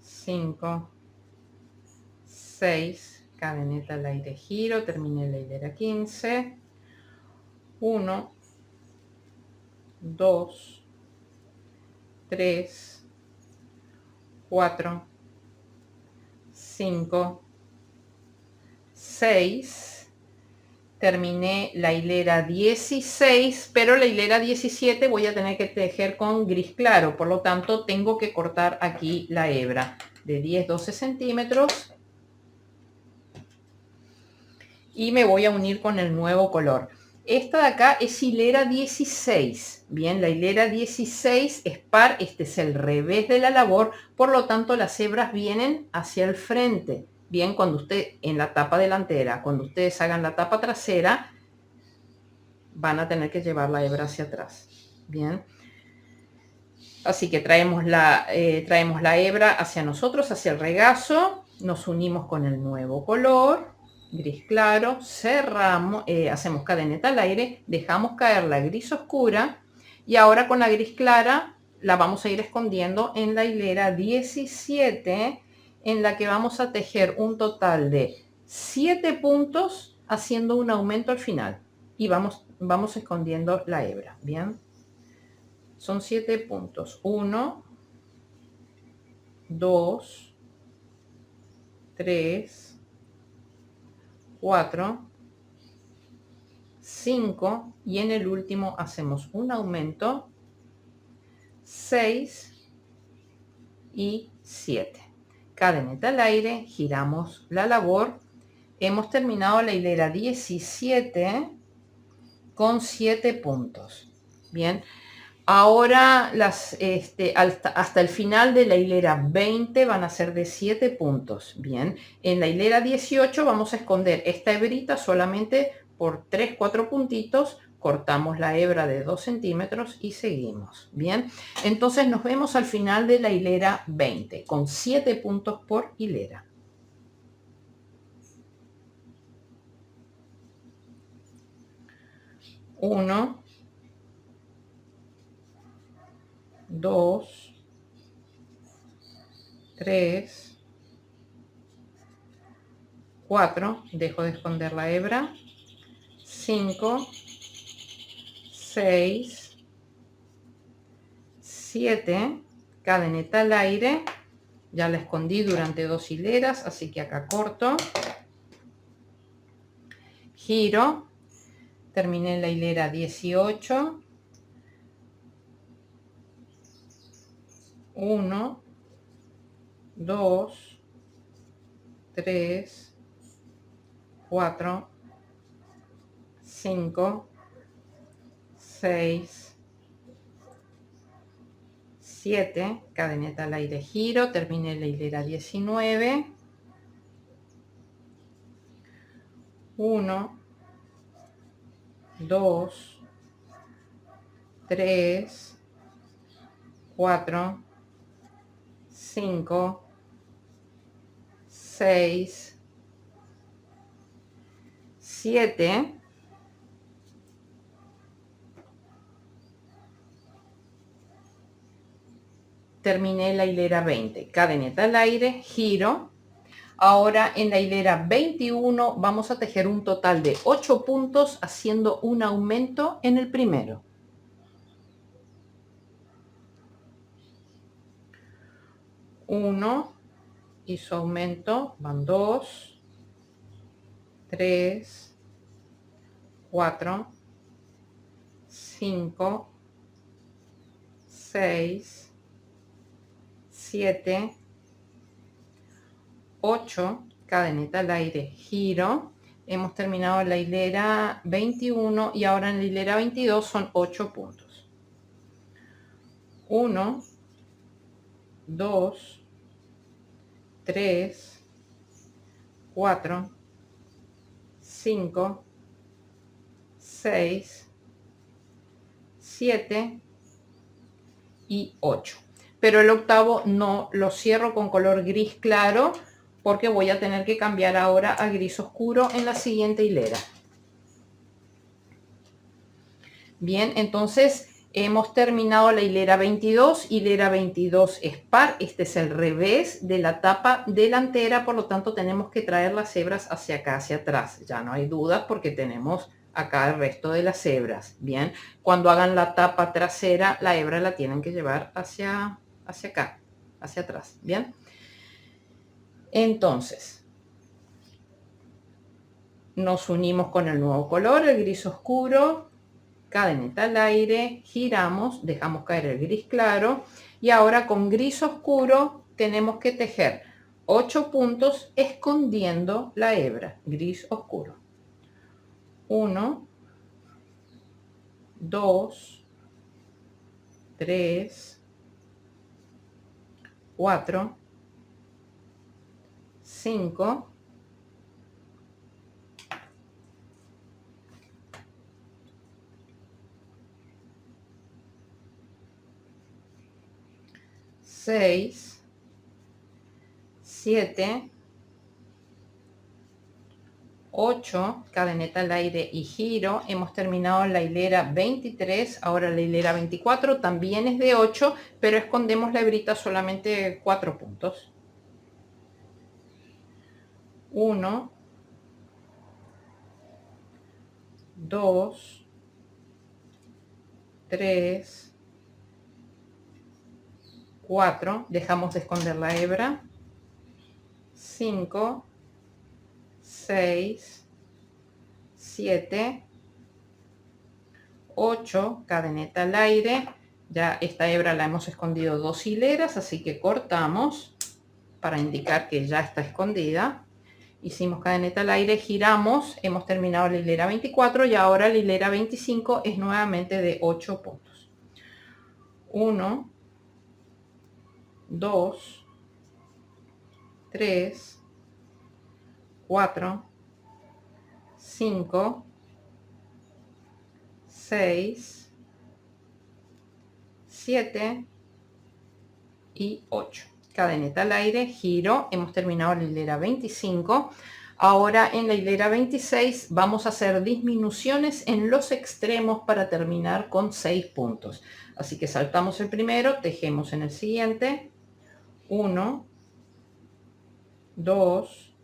5, 6, cadeneta al aire, giro, terminé la hilera 15. 1, 2, 3, 4, 5, 6. Terminé la hilera 16, pero la hilera 17 voy a tener que tejer con gris claro, por lo tanto tengo que cortar aquí la hebra de 10-12 centímetros y me voy a unir con el nuevo color. Esta de acá es hilera 16. Bien, la hilera 16 es par, este es el revés de la labor, por lo tanto las hebras vienen hacia el frente. Bien, cuando usted en la tapa delantera, cuando ustedes hagan la tapa trasera, van a tener que llevar la hebra hacia atrás. Bien, así que traemos la hebra hacia nosotros, hacia el regazo, nos unimos con el nuevo color gris claro, cerramos, hacemos cadeneta al aire, dejamos caer la gris oscura y ahora con la gris clara la vamos a ir escondiendo en la hilera 17, en la que vamos a tejer un total de 7 puntos haciendo un aumento al final y vamos escondiendo la hebra. Bien, son 7 puntos: 1, 2, 3, 4, 5 y en el último hacemos un aumento, 6 y 7. Cadeneta al aire, giramos la labor. Hemos terminado la hilera 17 con 7 puntos. Bien, ahora hasta el final de la hilera 20 van a ser de 7 puntos. Bien, en la hilera 18 vamos a esconder esta hebrita solamente por 3-4 puntitos, cortamos la hebra de 2 centímetros y seguimos. Bien, entonces nos vemos al final de la hilera 20 con 7 puntos por hilera. Uno, 2, 3, 4, dejo de esconder la hebra, 5, 6, 7, cadeneta al aire, ya la escondí durante 2 hileras, así que acá corto, giro, terminé la hilera 18, 1, 2, 3, 4, 5, 6, 7, cadeneta al aire, giro, terminé la hilera 19, 1, 2, 3, 4, 5, 6, 7, terminé la hilera 20, cadeneta al aire, giro. Ahora en la hilera 21 vamos a tejer un total de 8 puntos haciendo un aumento en el primero. 1 y su aumento van 2, 3, 4, 5, 6, 7, 8, cadeneta al aire, giro. Hemos terminado la hilera 21 y ahora en la hilera 22 son 8 puntos. 1, 2, 3, 4, 5, 6, 7 y 8. Pero el octavo no lo cierro con color gris claro porque voy a tener que cambiar ahora a gris oscuro en la siguiente hilera. Bien, entonces hemos terminado la hilera 22. Hilera 22 es par. Este es el revés de la tapa delantera, por lo tanto tenemos que traer las hebras hacia acá, hacia atrás. Ya no hay dudas porque tenemos acá el resto de las hebras. Bien, cuando hagan la tapa trasera, la hebra la tienen que llevar hacia acá, hacia atrás. Bien, entonces nos unimos con el nuevo color, el gris oscuro, cadeneta al aire, giramos, dejamos caer el gris claro y ahora con gris oscuro tenemos que tejer 8 puntos escondiendo la hebra. Gris oscuro: 1, 2, 3, 4, 5, 6, 7, 8, cadeneta al aire y giro. Hemos terminado la hilera 23, ahora la hilera 24 también es de 8, pero escondemos la hebrita solamente 4 puntos. 1, 2, 3, 4, dejamos de esconder la hebra, 5, 6, 7, 8, cadeneta al aire. Ya esta hebra la hemos escondido 2 hileras, así que cortamos para indicar que ya está escondida. Hicimos cadeneta al aire, giramos, hemos terminado la hilera 24 y ahora la hilera 25 es nuevamente de 8 puntos. 1, 2, 3, 4, 5, 6, 7 y 8. Cadeneta al aire, giro, hemos terminado la hilera 25. Ahora en la hilera 26 vamos a hacer disminuciones en los extremos para terminar con 6 puntos. Así que saltamos el primero, tejemos en el siguiente. 1, 2,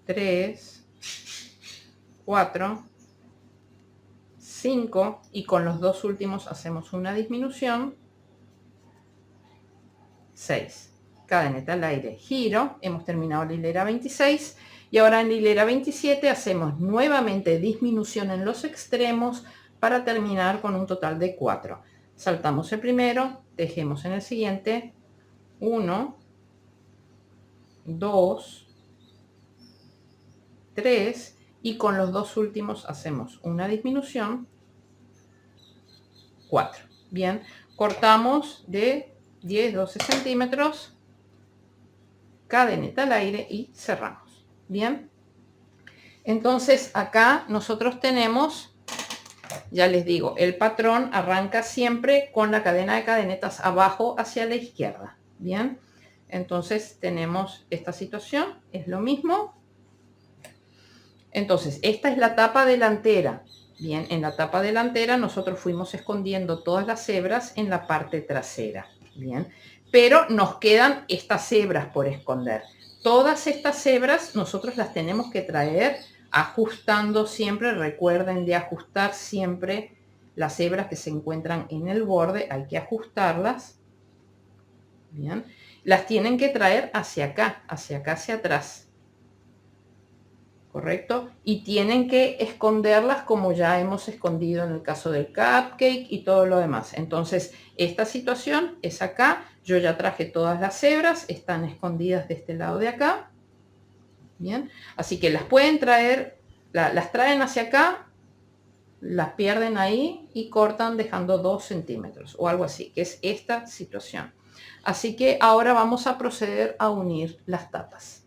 3, 4, 5 y con los dos últimos hacemos una disminución. 6, cadeneta al aire, giro, hemos terminado la hilera 26 y ahora en la hilera 27 hacemos nuevamente disminución en los extremos para terminar con un total de 4. Saltamos el primero, tejemos en el siguiente. 1, 2, 3 y con los dos últimos hacemos una disminución. 4. Bien, cortamos de 10-12 centímetros, cadeneta al aire y cerramos. Bien, entonces acá nosotros tenemos, ya les digo, el patrón arranca siempre con la cadena de cadenetas abajo hacia la izquierda. Bien, entonces tenemos esta situación, es lo mismo. Entonces esta es la tapa delantera. Bien, en la tapa delantera nosotros fuimos escondiendo todas las hebras en la parte trasera. Bien, pero nos quedan estas hebras por esconder. Todas estas hebras nosotros las tenemos que traer ajustando siempre. Recuerden de ajustar siempre las hebras que se encuentran en el borde, hay que ajustarlas. Bien, las tienen que traer hacia acá, hacia atrás. ¿Correcto? Y tienen que esconderlas como ya hemos escondido en el caso del cupcake y todo lo demás. Entonces, esta situación es acá. Yo ya traje todas las hebras, están escondidas de este lado de acá. Bien, así que las pueden traer, las traen hacia acá, las pierden ahí y cortan dejando 2 centímetros o algo así, que es esta situación. Así que ahora vamos a proceder a unir las tapas.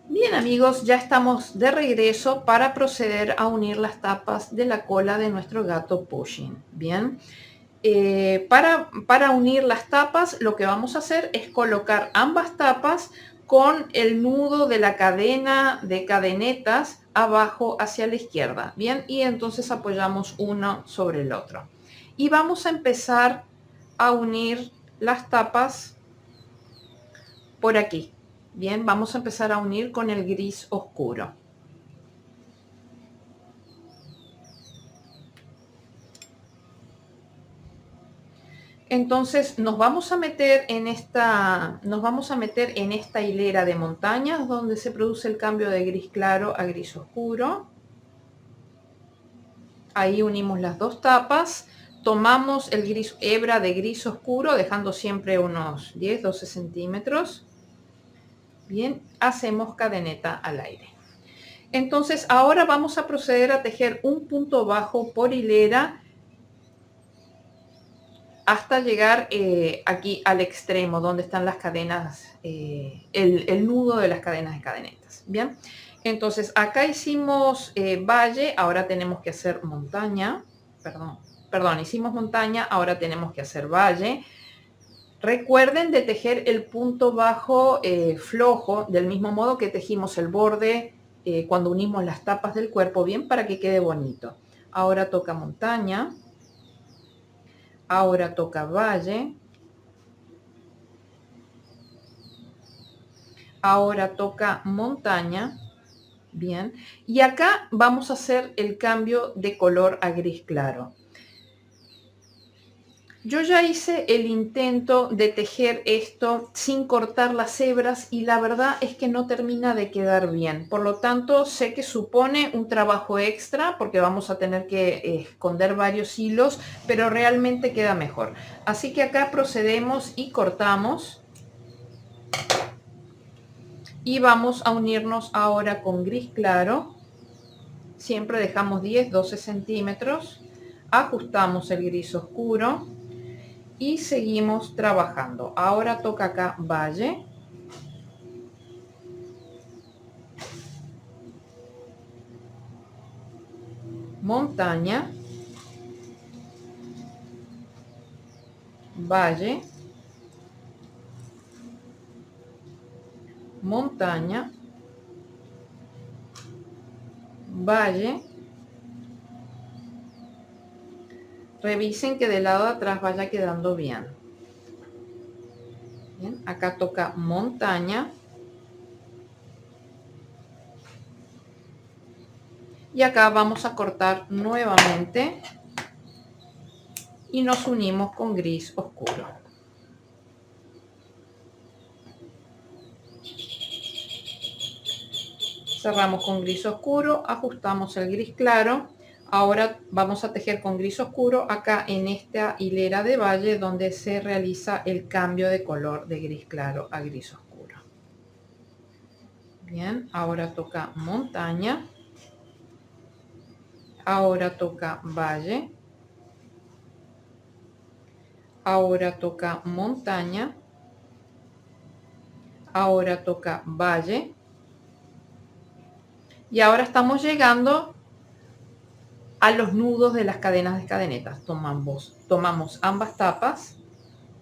Bien amigos, ya estamos de regreso para proceder a unir las tapas de la cola de nuestro gato Pushing. Bien, para unir las tapas lo que vamos a hacer es colocar ambas tapas con el nudo de la cadena de cadenetas abajo hacia la izquierda. Bien, y entonces apoyamos uno sobre el otro. Y vamos a empezar a unir las tapas por aquí. Bien, vamos a empezar a unir con el gris oscuro. Entonces nos vamos a meter en esta hilera de montañas donde se produce el cambio de gris claro a gris oscuro. Ahí unimos las dos tapas. Tomamos el gris, hebra de gris oscuro, dejando siempre unos 10-12 centímetros. Bien, hacemos cadeneta al aire. Entonces ahora vamos a proceder a tejer un punto bajo por hilera hasta llegar aquí al extremo donde están las cadenas, el nudo de las cadenas de cadenetas. Bien, entonces acá hicimos valle, ahora tenemos que hacer montaña. Perdón, hicimos montaña, ahora tenemos que hacer valle. Recuerden de tejer el punto bajo flojo, del mismo modo que tejimos el borde cuando unimos las tapas del cuerpo bien para que quede bonito. Ahora toca montaña, ahora toca valle, ahora toca montaña, bien, y acá vamos a hacer el cambio de color a gris claro. Yo ya hice el intento de tejer esto sin cortar las hebras y la verdad es que no termina de quedar bien. Por lo tanto, sé que supone un trabajo extra porque vamos a tener que esconder varios hilos, pero realmente queda mejor. Así que acá procedemos y cortamos. Y vamos a unirnos ahora con gris claro. Siempre dejamos 10-12 centímetros. Ajustamos el gris oscuro. Y seguimos trabajando. Ahora toca acá valle, montaña, valle, montaña, valle. Revisen que del lado de atrás vaya quedando bien. Bien, acá toca montaña. Y acá vamos a cortar nuevamente y nos unimos con gris oscuro. Cerramos con gris oscuro, ajustamos el gris claro. Ahora vamos a tejer con gris oscuro acá en esta hilera de valle donde se realiza el cambio de color de gris claro a gris oscuro. Bien, ahora toca montaña. Ahora toca valle. Ahora toca montaña. Ahora toca valle. Y ahora estamos llegando a los nudos de las cadenas de cadenetas. Tomamos ambas tapas.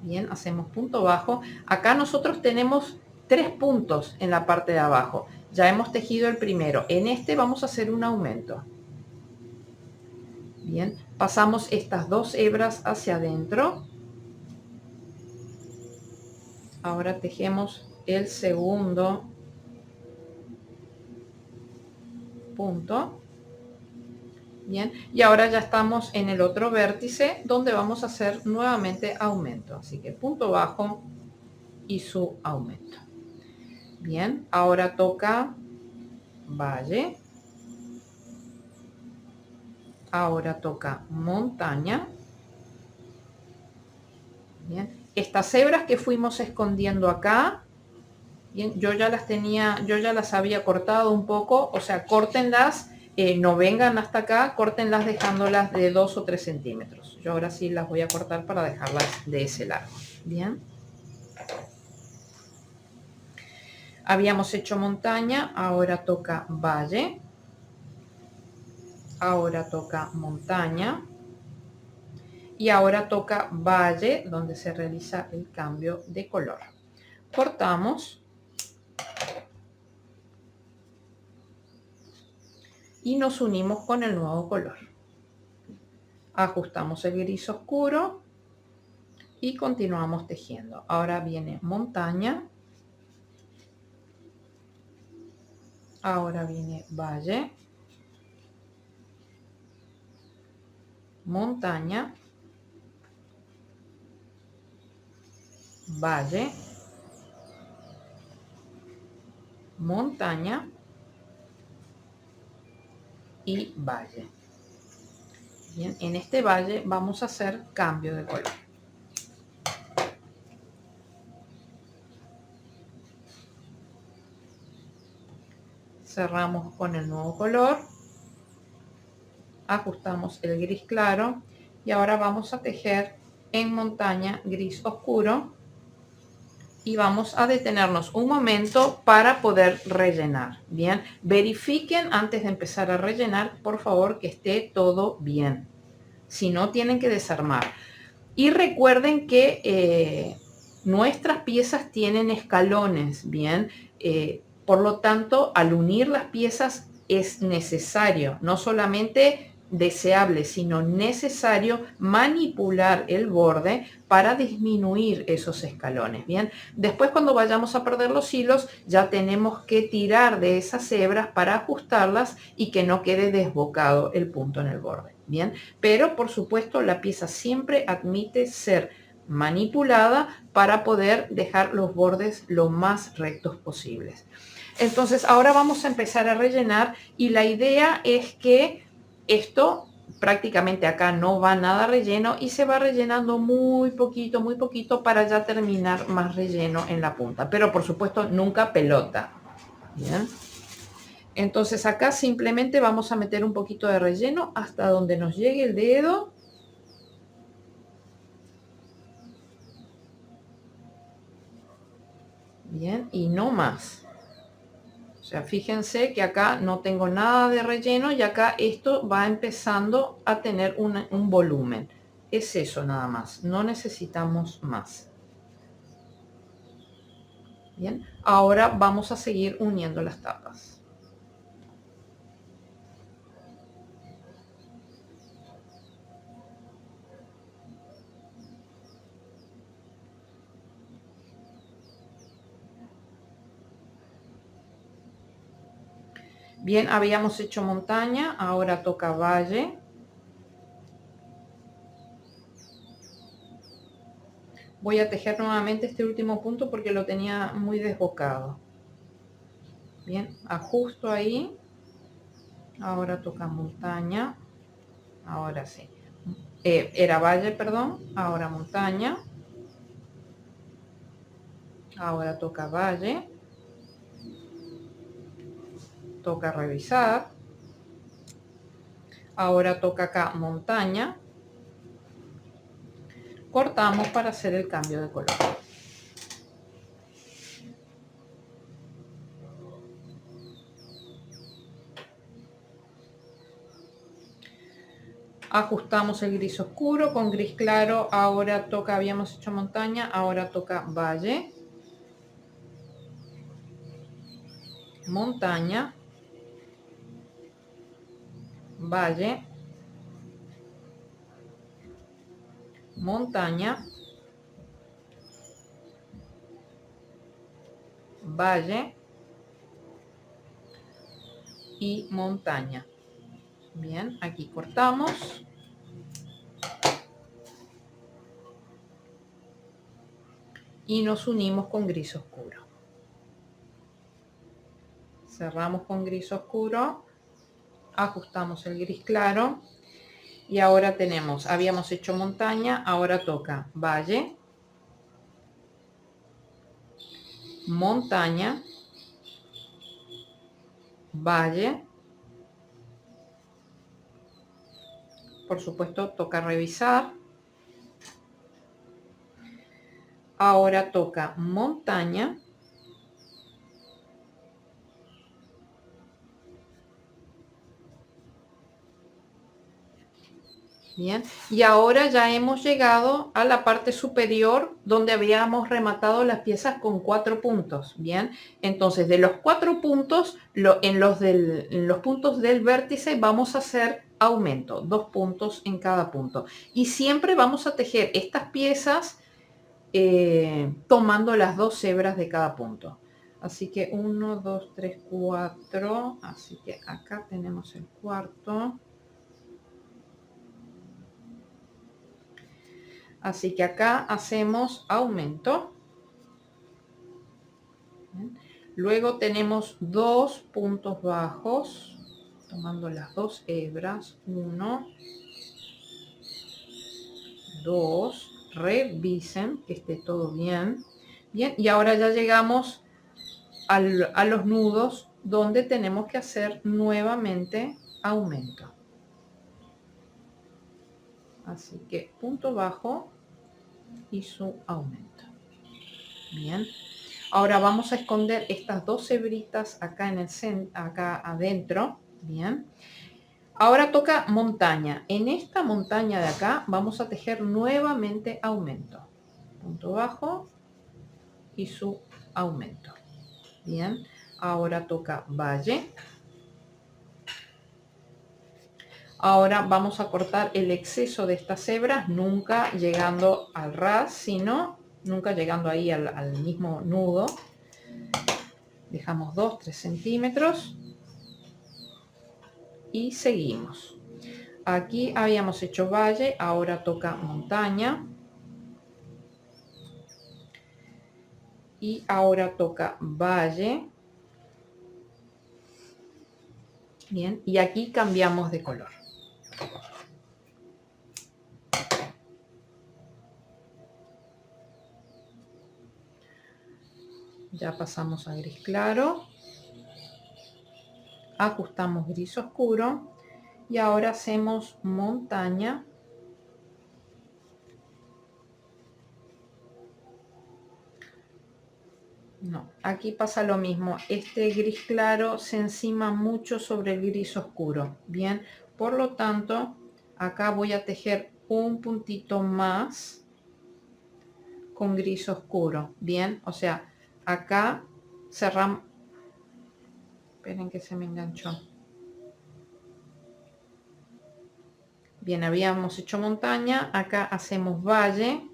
Bien, hacemos punto bajo. Acá nosotros tenemos 3 puntos en la parte de abajo. Ya hemos tejido el primero. En este vamos a hacer un aumento. Bien, pasamos estas 2 hebras hacia adentro. Ahora tejemos el segundo punto. Bien, y ahora ya estamos en el otro vértice donde vamos a hacer nuevamente aumento. Así que punto bajo y su aumento. Bien, ahora toca valle. Ahora toca montaña. Bien, estas hebras que fuimos escondiendo acá, bien, yo ya las había cortado un poco, o sea, córtenlas. No vengan hasta acá, córtenlas dejándolas de 2 o 3 centímetros. Yo ahora sí las voy a cortar para dejarlas de ese largo. Bien. Habíamos hecho montaña, ahora toca valle. Ahora toca montaña. Y ahora toca valle, donde se realiza el cambio de color. Cortamos. Y nos unimos con el nuevo color. Ajustamos el gris oscuro y continuamos tejiendo. Ahora viene montaña. Ahora viene valle. Montaña. Valle. Montaña. Y valle. Bien, en este valle vamos a hacer cambio de color. Cerramos con el nuevo color, ajustamos el gris claro y ahora vamos a tejer en montaña gris oscuro y vamos a detenernos un momento para poder rellenar. Bien, verifiquen antes de empezar a rellenar, por favor, que esté todo bien. Si no, tienen que desarmar. Y recuerden que nuestras piezas tienen escalones, bien. Por lo tanto, al unir las piezas es necesario, no solamente deseable, sino necesario manipular el borde para disminuir esos escalones. Bien, después cuando vayamos a perder los hilos, ya tenemos que tirar de esas hebras para ajustarlas y que no quede desbocado el punto en el borde. Bien, pero por supuesto la pieza siempre admite ser manipulada para poder dejar los bordes lo más rectos posibles. Entonces ahora vamos a empezar a rellenar y la idea es que esto prácticamente acá no va nada relleno y se va rellenando muy poquito para ya terminar más relleno en la punta, pero por supuesto nunca pelota. Bien, entonces acá simplemente vamos a meter un poquito de relleno hasta donde nos llegue el dedo. Bien, y no más. O sea, fíjense que acá no tengo nada de relleno y acá esto va empezando a tener un volumen. Es eso nada más, no necesitamos más. Bien, ahora vamos a seguir uniendo las tapas. Bien, habíamos hecho montaña, ahora toca valle. Voy a tejer nuevamente este último punto porque lo tenía muy desbocado. Bien, ajusto ahí. Ahora toca montaña. Ahora sí. Era valle, perdón. Ahora montaña. Ahora toca valle. Toca revisar. Ahora toca acá montaña. Cortamos para hacer el cambio de color. Ajustamos el gris oscuro con gris claro. Ahora toca, habíamos hecho montaña, ahora toca valle, montaña, valle, montaña, valle y montaña. Bien, aquí cortamos. Y nos unimos con gris oscuro. Cerramos con gris oscuro, ajustamos el gris claro y ahora tenemos, habíamos hecho montaña, ahora toca valle, montaña, valle, por supuesto toca revisar, ahora toca montaña, bien, y ahora ya hemos llegado a la parte superior donde habíamos rematado las piezas con 4 puntos. Bien, entonces de los 4 puntos, en los puntos del vértice vamos a hacer aumento, 2 puntos en cada punto. Y siempre vamos a tejer estas piezas tomando las 2 hebras de cada punto. Así que 1, 2, 3, 4. Así que acá tenemos el cuarto. Así que acá hacemos aumento. Luego tenemos 2 puntos bajos, tomando las 2 hebras. 1, 2, revisen que esté todo bien. Bien, y ahora ya llegamos a los nudos donde tenemos que hacer nuevamente aumento. Así que punto bajo y su aumento. Bien, ahora vamos a esconder estas 2 hebritas acá en el centro, acá adentro. Bien, ahora toca montaña. En esta montaña de acá vamos a tejer nuevamente aumento, punto bajo y su aumento. Bien, Ahora toca valle. Ahora vamos a cortar el exceso de estas hebras, nunca llegando al ras, sino nunca llegando ahí al mismo nudo. Dejamos 2-3 centímetros y seguimos. Aquí habíamos hecho valle, ahora toca montaña. Y ahora toca valle. Bien, y aquí cambiamos de color. Ya pasamos a gris claro. Ajustamos gris oscuro. Y ahora hacemos montaña. No, aquí pasa lo mismo. Este gris claro se encima mucho sobre el gris oscuro. Bien, por lo tanto, acá voy a tejer un puntito más con gris oscuro. Bien, o sea, acá cerramos. Esperen que se me enganchó. Bien, habíamos hecho montaña, acá hacemos valle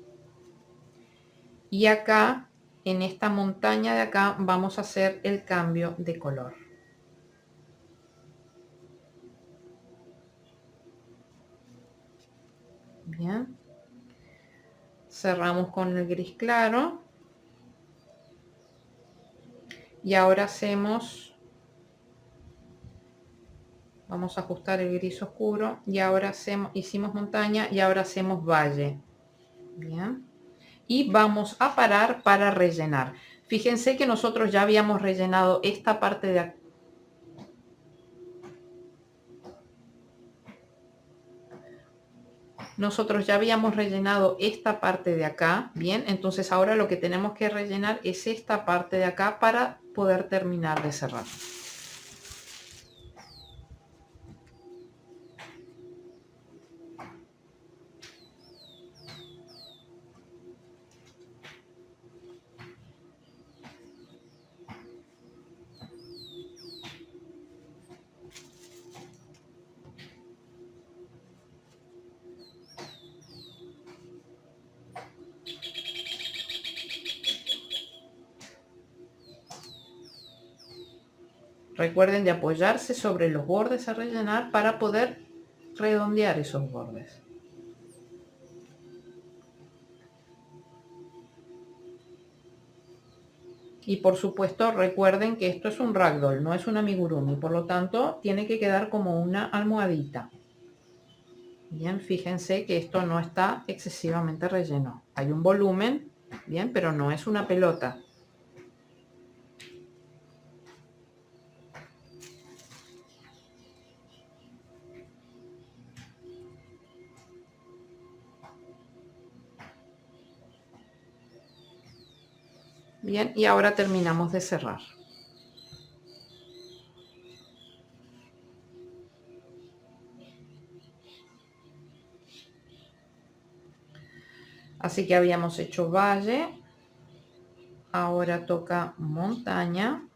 y acá en esta montaña de acá vamos a hacer el cambio de color. Bien, cerramos con el gris claro y ahora hacemos, vamos a ajustar el gris oscuro y ahora hicimos montaña y ahora hacemos valle. Bien, y vamos a parar para rellenar. Fíjense que nosotros ya habíamos rellenado esta parte de acá. Nosotros ya habíamos rellenado esta parte de acá, bien, entonces ahora lo que tenemos que rellenar es esta parte de acá para poder terminar de cerrar. Recuerden de apoyarse sobre los bordes a rellenar para poder redondear esos bordes. Y por supuesto recuerden que esto es un ragdoll, no es un amigurumi, por lo tanto tiene que quedar como una almohadita. Bien, fíjense que esto no está excesivamente relleno. Hay un volumen, bien, pero no es una pelota. Bien, y ahora terminamos de cerrar. Así que habíamos hecho valle, ahora toca montaña,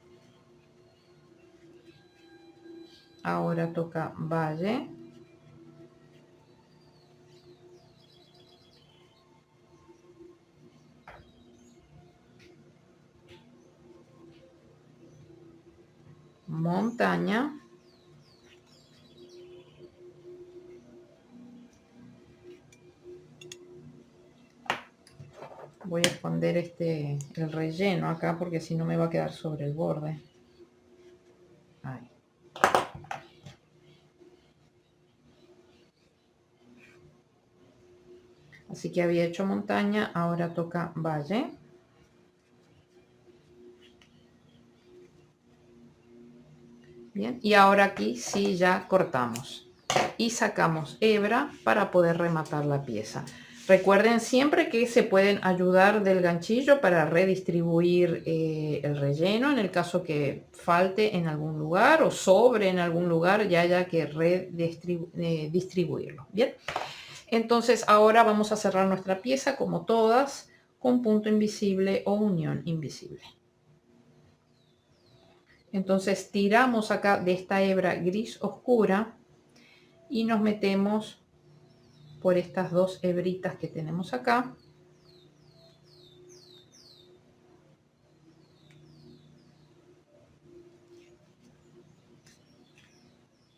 ahora toca valle, montaña, voy a esconder el relleno acá porque si no me va a quedar sobre el borde. Ahí. Así que había hecho montaña, ahora toca valle. Bien, y ahora aquí sí ya cortamos y sacamos hebra para poder rematar la pieza. Recuerden siempre que se pueden ayudar del ganchillo para redistribuir el relleno en el caso que falte en algún lugar o sobre en algún lugar, ya haya que distribuirlo. Bien, entonces ahora vamos a cerrar nuestra pieza como todas con punto invisible o unión invisible. Entonces tiramos acá de esta hebra gris oscura y nos metemos por estas dos hebritas que tenemos acá.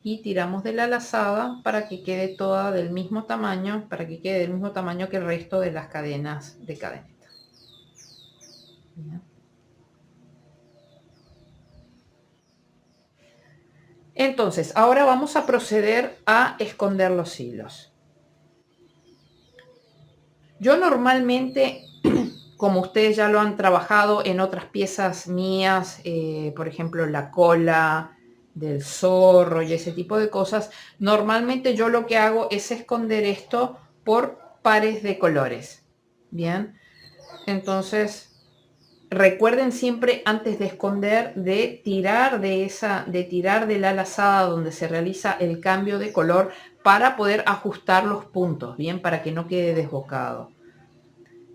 Y tiramos de la lazada para que quede toda del mismo tamaño, para que quede del mismo tamaño que el resto de las cadenas de cadeneta. Bien. Entonces, ahora vamos a proceder a esconder los hilos. Yo normalmente, como ustedes ya lo han trabajado en otras piezas mías, por ejemplo la cola del zorro y ese tipo de cosas, normalmente yo lo que hago es esconder esto por pares de colores. Bien, entonces recuerden siempre antes de esconder de tirar de la lazada donde se realiza el cambio de color para poder ajustar los puntos, bien, para que no quede desbocado.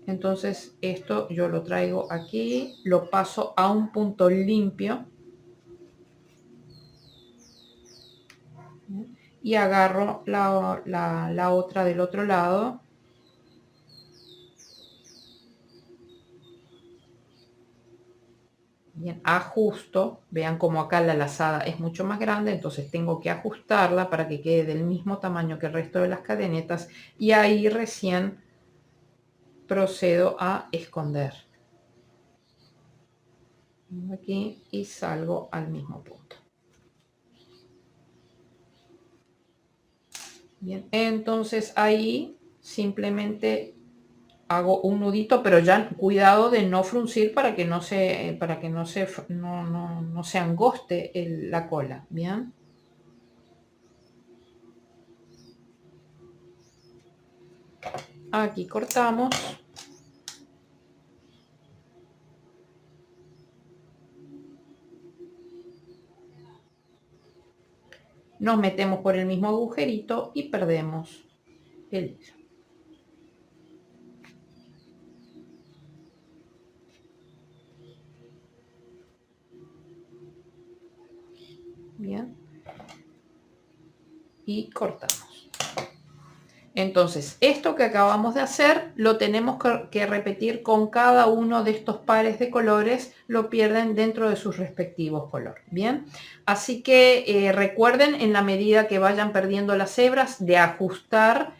Entonces esto yo lo traigo aquí, lo paso a un punto limpio y agarro la otra del otro lado. Bien, ajusto, vean como acá la lazada es mucho más grande, entonces tengo que ajustarla para que quede del mismo tamaño que el resto de las cadenetas y ahí recién procedo a esconder. Aquí y salgo al mismo punto. Bien, entonces ahí simplemente hago un nudito, pero ya cuidado de no fruncir para que no se angoste la cola. Bien, aquí cortamos. Nos metemos por el mismo agujerito y perdemos el hilo. Bien, y cortamos. Entonces, esto que acabamos de hacer lo tenemos que repetir con cada uno de estos pares de colores, lo pierden dentro de sus respectivos colores. Bien, así que recuerden en la medida que vayan perdiendo las hebras de ajustar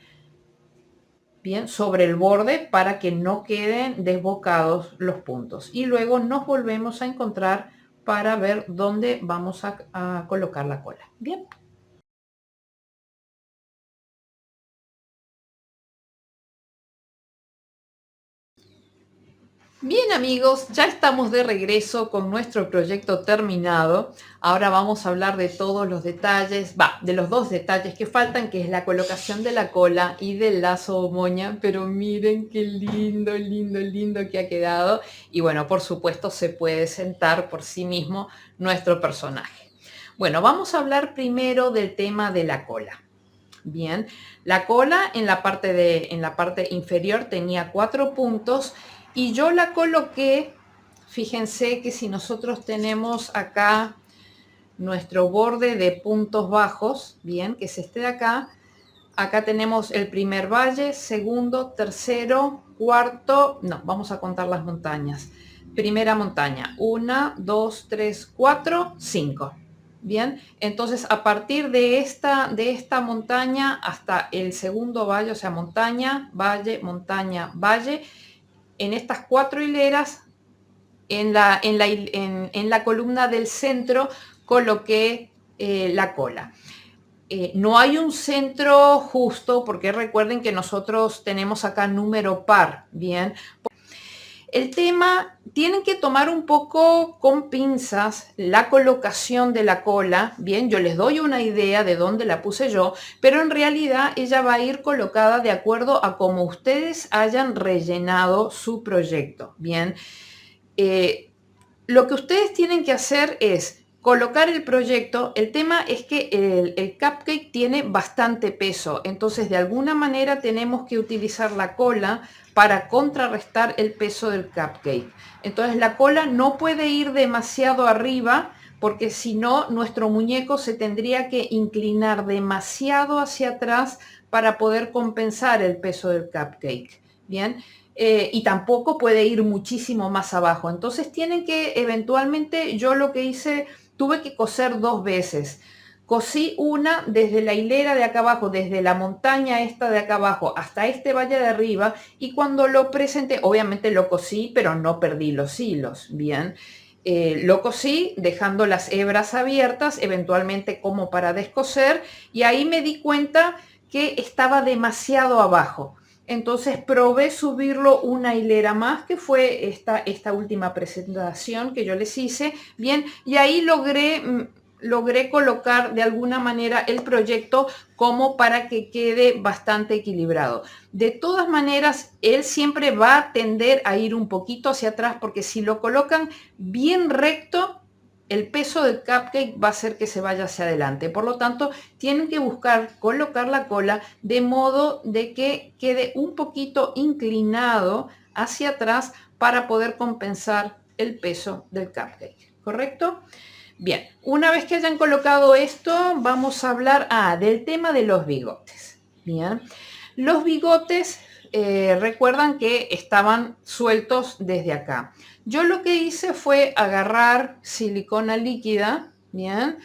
bien sobre el borde para que no queden desbocados los puntos. Y luego nos volvemos a encontrar para ver dónde vamos a colocar la cola. Bien. Bien amigos, ya estamos de regreso con nuestro proyecto terminado. Ahora vamos a hablar de todos los detalles, de los dos detalles que faltan, que es la colocación de la cola y del lazo o moña. Pero miren qué lindo, lindo, lindo que ha quedado. Y bueno, por supuesto se puede sentar por sí mismo nuestro personaje. Bueno, vamos a hablar primero del tema de la cola. Bien, la cola en la parte inferior tenía 4 puntos y yo la coloqué, fíjense que si nosotros tenemos acá nuestro borde de puntos bajos, bien, que es este de acá, acá tenemos el primer valle, segundo, tercero, cuarto, no, vamos a contar las montañas. Primera montaña, 1, 2, 3, 4, 5. Bien, entonces a partir de esta montaña hasta el segundo valle, o sea, montaña, valle, montaña, valle, en estas 4 hileras, en la columna del centro coloqué la cola. No hay un centro justo porque recuerden que nosotros tenemos acá número par, bien. El tema, tienen que tomar un poco con pinzas la colocación de la cola, bien, yo les doy una idea de dónde la puse yo, pero en realidad ella va a ir colocada de acuerdo a cómo ustedes hayan rellenado su proyecto, bien. Lo que ustedes tienen que hacer es colocar el proyecto. El tema es que el cupcake tiene bastante peso, entonces de alguna manera tenemos que utilizar la cola para contrarrestar el peso del cupcake. Entonces la cola no puede ir demasiado arriba porque si no, nuestro muñeco se tendría que inclinar demasiado hacia atrás para poder compensar el peso del cupcake. Bien, y tampoco puede ir muchísimo más abajo. Entonces tienen que eventualmente, yo lo que hice, tuve que coser 2 veces. Cosí una desde la hilera de acá abajo, desde la montaña esta de acá abajo hasta este valle de arriba, y cuando lo presenté, obviamente lo cosí, pero no perdí los hilos, bien. Lo cosí dejando las hebras abiertas, eventualmente como para descoser, y ahí me di cuenta que estaba demasiado abajo. Entonces probé subirlo una hilera más, que fue esta última presentación que yo les hice, bien, y ahí logré colocar de alguna manera el proyecto como para que quede bastante equilibrado. De todas maneras, él siempre va a tender a ir un poquito hacia atrás, porque si lo colocan bien recto, el peso del cupcake va a hacer que se vaya hacia adelante. Por lo tanto, tienen que buscar colocar la cola de modo de que quede un poquito inclinado hacia atrás para poder compensar el peso del cupcake, ¿correcto? Bien, una vez que hayan colocado esto, vamos a hablar del tema de los bigotes. Bien, los bigotes, recuerdan que estaban sueltos desde acá. Yo lo que hice fue agarrar silicona líquida, bien,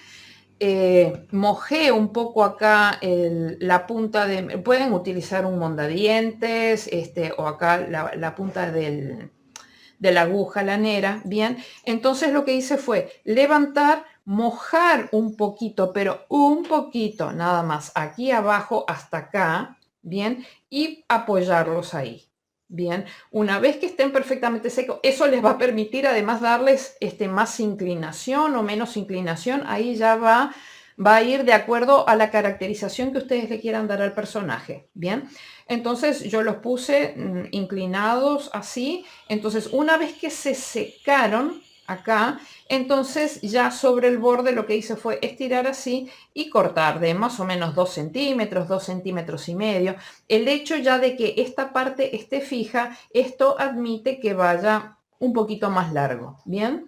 mojé un poco acá la punta de, pueden utilizar un mondadientes, o acá la punta de la aguja lanera, bien. Entonces lo que hice fue levantar, mojar un poquito, pero un poquito nada más, aquí abajo hasta acá, bien, y apoyarlos ahí. Bien, una vez que estén perfectamente secos, eso les va a permitir además darles más inclinación o menos inclinación. Ahí ya va a ir de acuerdo a la caracterización que ustedes le quieran dar al personaje. Bien, entonces yo los puse inclinados así. Entonces una vez que se secaron acá, entonces ya sobre el borde lo que hice fue estirar así y cortar de más o menos 2 centímetros, 2 centímetros y medio. El hecho ya de que esta parte esté fija, esto admite que vaya un poquito más largo. Bien.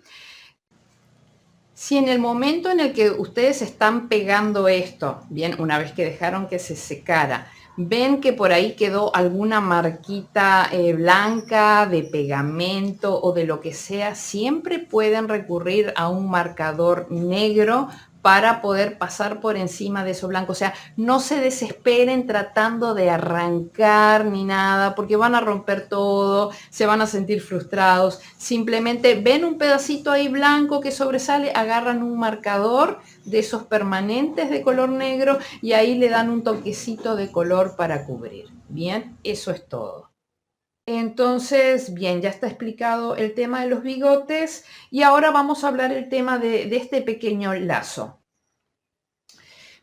Si en el momento en el que ustedes están pegando esto, bien, una vez que dejaron que se secara, ven que por ahí quedó alguna marquita blanca de pegamento o de lo que sea, siempre pueden recurrir a un marcador negro para poder pasar por encima de eso blanco. O sea, no se desesperen tratando de arrancar ni nada, porque van a romper todo, se van a sentir frustrados. Simplemente ven un pedacito ahí blanco que sobresale, agarran un marcador de esos permanentes de color negro y ahí le dan un toquecito de color para cubrir. Bien, eso es todo. Entonces, bien, ya está explicado el tema de los bigotes y ahora vamos a hablar el tema de este pequeño lazo.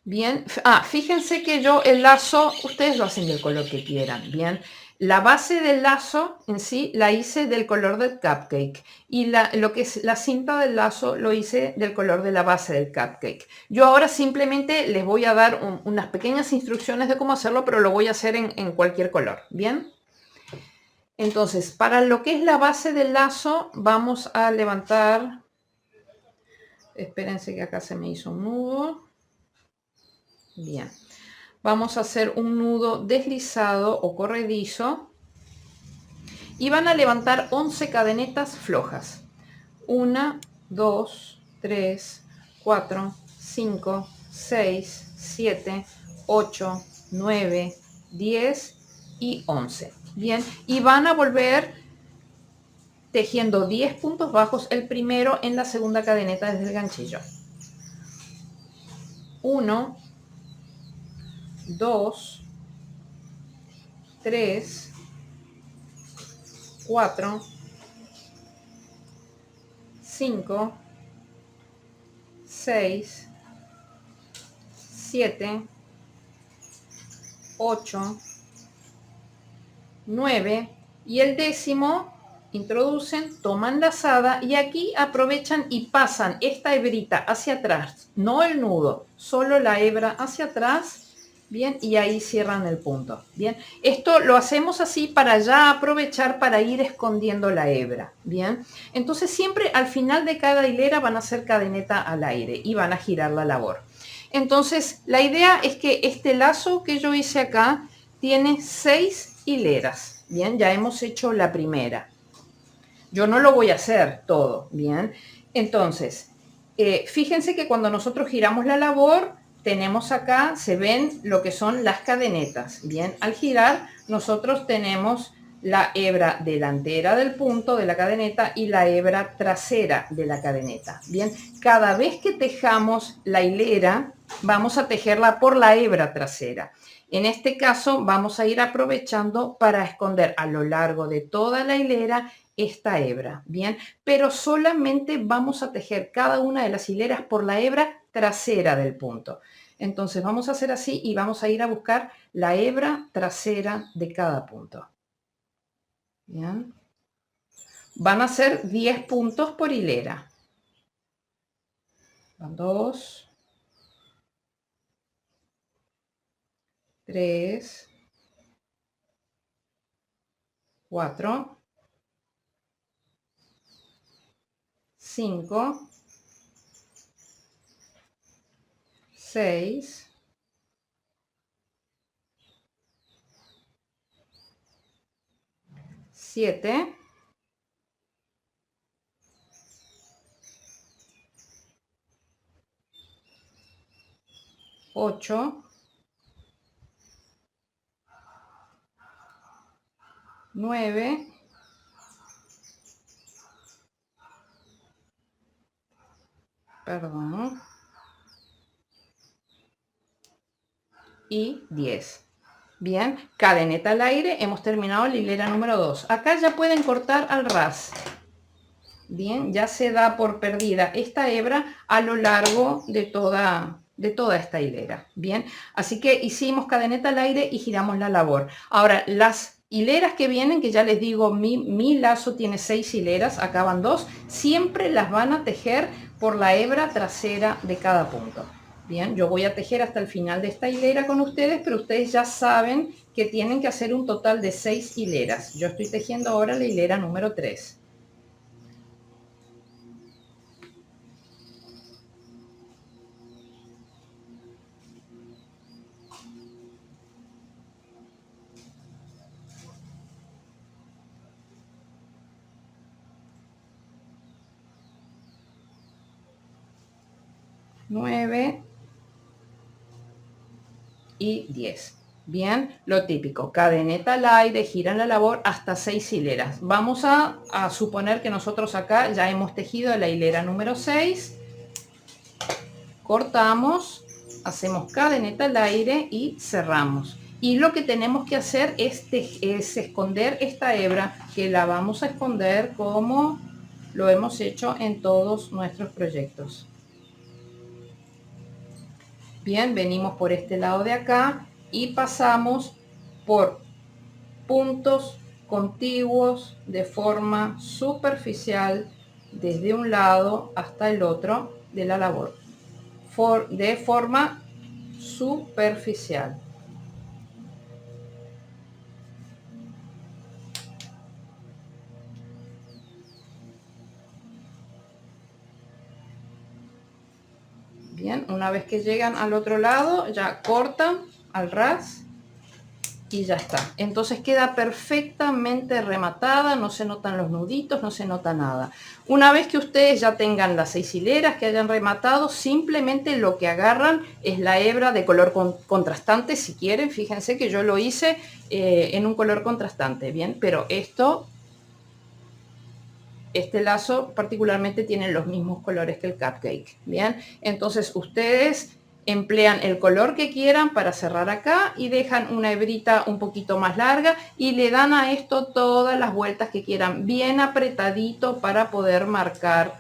Bien, fíjense que yo el lazo, ustedes lo hacen del color que quieran, bien. La base del lazo en sí la hice del color del cupcake y lo que es la cinta del lazo lo hice del color de la base del cupcake. Yo ahora simplemente les voy a dar unas pequeñas instrucciones de cómo hacerlo, pero lo voy a hacer en cualquier color, ¿bien? Entonces, para lo que es la base del lazo, vamos a levantar, espérense que acá se me hizo un nudo. Bien, vamos a hacer un nudo deslizado o corredizo y van a levantar 11 cadenetas flojas. 1, 2, 3, 4, 5, 6, 7, 8, 9, 10 y 11. Bien, y van a volver tejiendo 10 puntos bajos el primero en la segunda cadeneta desde el ganchillo. 1, 2, 3, 4, 5, 6, 7, 8, 9 y el décimo introducen, toman lazada y aquí aprovechan y pasan esta hebrita hacia atrás, no el nudo, solo la hebra hacia atrás Bien, y ahí cierran el punto. Bien, esto lo hacemos así para ya aprovechar para ir escondiendo la hebra. Bien, entonces siempre al final de cada hilera van a hacer cadeneta al aire y van a girar la labor. Entonces la idea es que este lazo que yo hice acá tiene 6 hileras. Bien, ya hemos hecho la primera. Yo no lo voy a hacer todo. Bien, entonces fíjense que cuando nosotros giramos la labor, tenemos acá, se ven lo que son las cadenetas. Bien, al girar nosotros tenemos la hebra delantera del punto de la cadeneta y la hebra trasera de la cadeneta. Bien, cada vez que tejamos la hilera, vamos a tejerla por la hebra trasera. En este caso vamos a ir aprovechando para esconder a lo largo de toda la hilera esta hebra, bien, pero solamente vamos a tejer cada una de las hileras por la hebra trasera del punto. Entonces vamos a hacer así y vamos a ir a buscar la hebra trasera de cada punto. Bien. Van a ser 10 puntos por hilera. 2, 3, 4, 5, 6, 7, 8, 9, perdón, y 10. Bien, cadeneta al aire, hemos terminado la hilera número 2. Acá ya pueden cortar al ras. Bien, ya se da por perdida esta hebra a lo largo de toda esta hilera. Bien, así que hicimos cadeneta al aire y giramos la labor. Ahora, las hileras que vienen, que ya les digo, mi lazo tiene 6 hileras, acá van 2, siempre las van a tejer por la hebra trasera de cada punto. Bien, yo voy a tejer hasta el final de esta hilera con ustedes, pero ustedes ya saben que tienen que hacer un total de 6 hileras. Yo estoy tejiendo ahora la hilera número 3. Nueve y 10. Bien, lo típico, cadeneta al aire, giran la labor hasta 6 hileras. Vamos a suponer que nosotros acá ya hemos tejido la hilera número 6. Cortamos, hacemos cadeneta al aire y cerramos. Y lo que tenemos que hacer es esconder esta hebra, que la vamos a esconder como lo hemos hecho en todos nuestros proyectos. Bien, venimos por este lado de acá y pasamos por puntos contiguos de forma superficial desde un lado hasta el otro de la labor, de forma superficial. Bien, una vez que llegan al otro lado, ya cortan al ras y ya está. Entonces queda perfectamente rematada, no se notan los nuditos, no se nota nada. Una vez que ustedes ya tengan las 6 hileras que hayan rematado, simplemente lo que agarran es la hebra de color contrastante, si quieren. Fíjense que yo lo hice en un color contrastante, bien, pero este lazo particularmente tiene los mismos colores que el cupcake, bien. Entonces ustedes emplean el color que quieran para cerrar acá y dejan una hebrita un poquito más larga y le dan a esto todas las vueltas que quieran, bien apretadito para poder marcar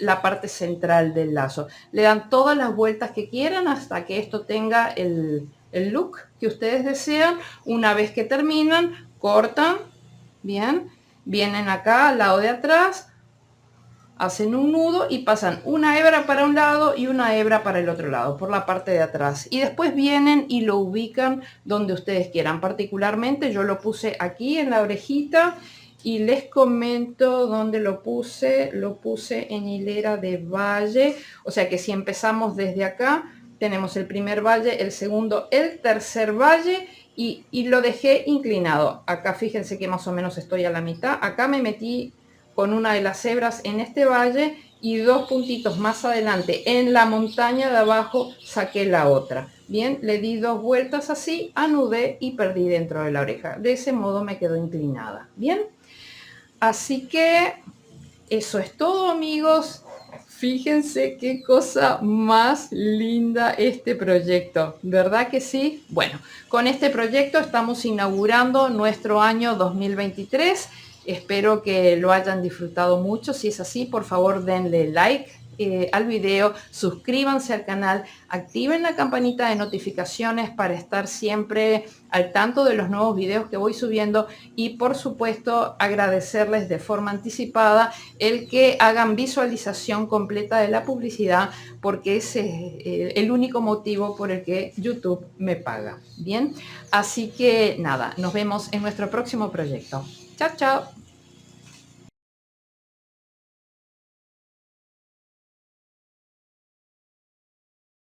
la parte central del lazo. Le dan todas las vueltas que quieran hasta que esto tenga el look que ustedes desean. Una vez que terminan, cortan, bien, vienen acá al lado de atrás, hacen un nudo y pasan una hebra para un lado y una hebra para el otro lado, por la parte de atrás. Y después vienen y lo ubican donde ustedes quieran. Particularmente yo lo puse aquí en la orejita y les comento dónde lo puse en hilera de valle. O sea que si empezamos desde acá, tenemos el primer valle, el segundo, el tercer valle y lo dejé inclinado. Acá fíjense que más o menos estoy a la mitad. Acá me metí con una de las hebras en este valle y dos puntitos más adelante en la montaña de abajo saqué la otra. Bien, le di dos vueltas así, anudé y perdí dentro de la oreja. De ese modo me quedó inclinada. Bien, así que eso es todo, amigos. Fíjense qué cosa más linda este proyecto, ¿verdad que sí? Bueno, con este proyecto estamos inaugurando nuestro año 2023. Espero que lo hayan disfrutado mucho. Si es así, por favor denle like al video, suscríbanse al canal, activen la campanita de notificaciones para estar siempre al tanto de los nuevos videos que voy subiendo y por supuesto agradecerles de forma anticipada el que hagan visualización completa de la publicidad porque ese es el único motivo por el que YouTube me paga. Bien, así que nada, nos vemos en nuestro próximo proyecto. Chao, chao.